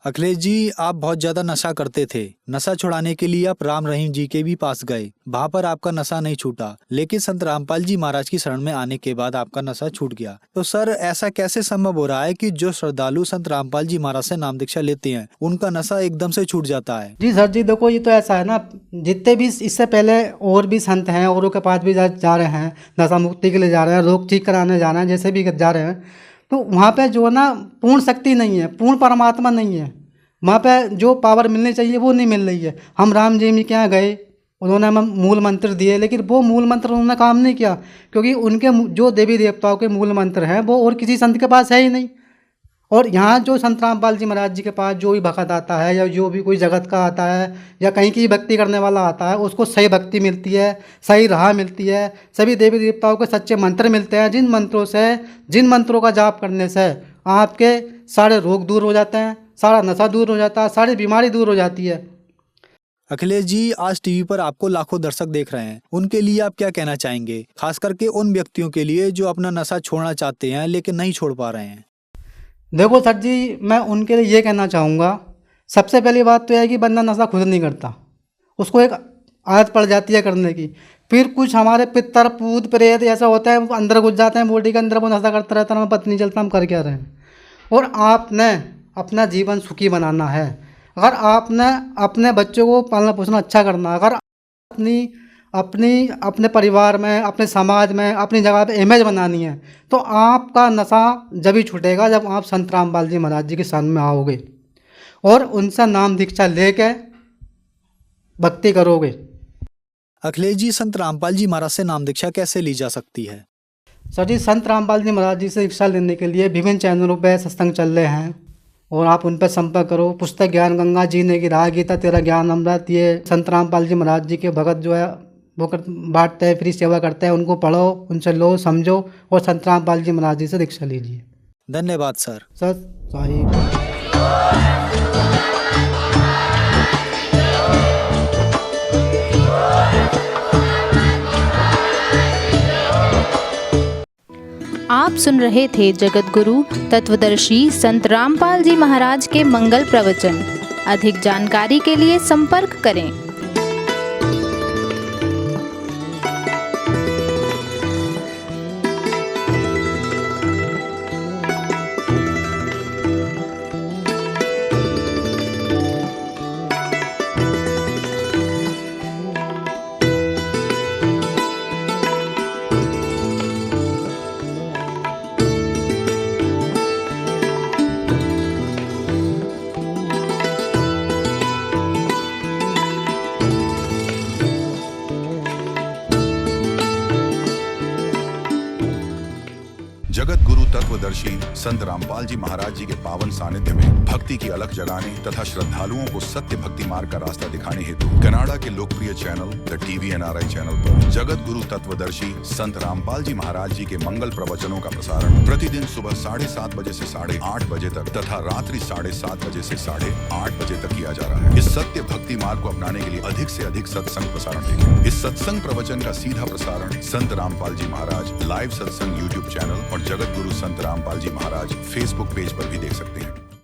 अखिलेश जी आप बहुत ज्यादा नशा करते थे, नशा छुड़ाने के लिए आप राम रहीम जी के भी पास गए, वहाँ पर आपका नशा नहीं छूटा, लेकिन संत रामपाल जी महाराज की शरण में आने के बाद आपका नशा छूट गया। तो सर ऐसा कैसे संभव हो रहा है कि जो श्रद्धालु संत रामपाल जी महाराज से नाम दीक्षा लेते हैं उनका नशा एकदम से छूट जाता है? जी सर जी देखो ये तो ऐसा है ना, जितने भी इससे पहले और भी संत हैं औरों के पास भी जा रहे हैं, नशा मुक्ति के लिए जा रहे हैं, रोग ठीक कराने जा रहे हैं, जैसे भी जा रहे हैं, तो वहाँ पे जो है ना पूर्ण शक्ति नहीं है, पूर्ण परमात्मा नहीं है, वहाँ पे जो पावर मिलनी चाहिए वो नहीं मिल रही है। हम राम जी के यहाँ गए, उन्होंने हमें मूल मंत्र दिए, लेकिन वो मूल मंत्र उन्होंने काम नहीं किया, क्योंकि उनके जो देवी देवताओं के मूल मंत्र हैं वो और किसी संत के पास है ही नहीं। और यहाँ जो संत रामपाल जी महाराज जी के पास जो भी भक्त आता है या जो भी कोई जगत का आता है या कहीं की भक्ति करने वाला आता है, उसको सही भक्ति मिलती है, सही राह मिलती है, सभी देवी देवताओं के सच्चे मंत्र मिलते हैं, जिन मंत्रों का जाप करने से आपके सारे रोग दूर हो जाते हैं, सारा नशा दूर हो जाता है, सारी बीमारी दूर हो जाती है। अखिलेश जी आज टीवी पर आपको लाखों दर्शक देख रहे हैं, उनके लिए आप क्या कहना चाहेंगे, खास करके उन व्यक्तियों के लिए जो अपना नशा छोड़ना चाहते हैं लेकिन नहीं छोड़ पा रहे हैं? देखो सर जी मैं उनके लिए ये कहना चाहूँगा, सबसे पहली बात तो यह है कि बंदा नशा खुद नहीं करता, उसको एक आदत पड़ जाती है करने की। फिर कुछ हमारे पितर पूत प्रेत ऐसा होता है अंदर घुस जाते हैं बॉडी के अंदर, वो नशा करता रहता है, हमें पता नहीं चलता हम कर क्या रहे हैं। और आपने अपना जीवन सुखी बनाना है, अगर आपने अपने बच्चों को पालना पोषण अच्छा करना, अगर अपने परिवार में, अपने समाज में, अपनी जगह पे इमेज बनानी है, तो आपका नशा जब ही छूटेगा जब आप संत रामपाल जी महाराज जी के शरण में आओगे और उनसे नाम दीक्षा लेके भक्ति करोगे। अखिलेश जी संत रामपाल जी महाराज से नाम दीक्षा कैसे ली जा सकती है? सर जी संत रामपाल जी महाराज जी से दीक्षा लेने के लिए विभिन्न चैनलों पर सत्संग चल रहे हैं और आप उन पर संपर्क करो। पुस्तक ज्ञान गंगा, जीने की राह, गीता तेरा ज्ञान अमृत, ये संत रामपाल जी महाराज जी के भगत जो है वो बांटते हैं, फ्री सेवा करते हैं, उनको पढ़ो, उनसे लो, समझो और संत रामपाल जी महाराज जी से दीक्षा लीजिए। धन्यवाद सर। साहिब। आप सुन रहे थे जगत गुरु तत्वदर्शी संत रामपाल जी महाराज के मंगल प्रवचन। अधिक जानकारी के लिए संपर्क करें। तत्वदर्शी संत रामपाल जी महाराज जी के पावन सानिध्य में भक्ति की अलख जगाने तथा श्रद्धालुओं को सत्य भक्ति मार्ग का रास्ता दिखाने हेतु कनाडा के लोकप्रिय channel the TV NRI channel पर जगत गुरु तत्वदर्शी संत रामपाल जी महाराज जी के मंगल प्रवचनों का प्रसारण प्रतिदिन सुबह 7:30 बजे से 8:30 बजे तक तथा रात्रि 7:30 बजे से 8:30 बजे तक किया जा रहा है। इस सत्य भक्ति मार्ग को अपनाने के लिए अधिक से अधिक सत्संग प्रसारण देखें। इस सत्संग प्रवचन का सीधा प्रसारण संत रामपाल जी महाराज लाइव सत्संग YouTube चैनल और जगत गुरु संत रामपाल जी महाराज Facebook पेज पर भी देख सकते हैं।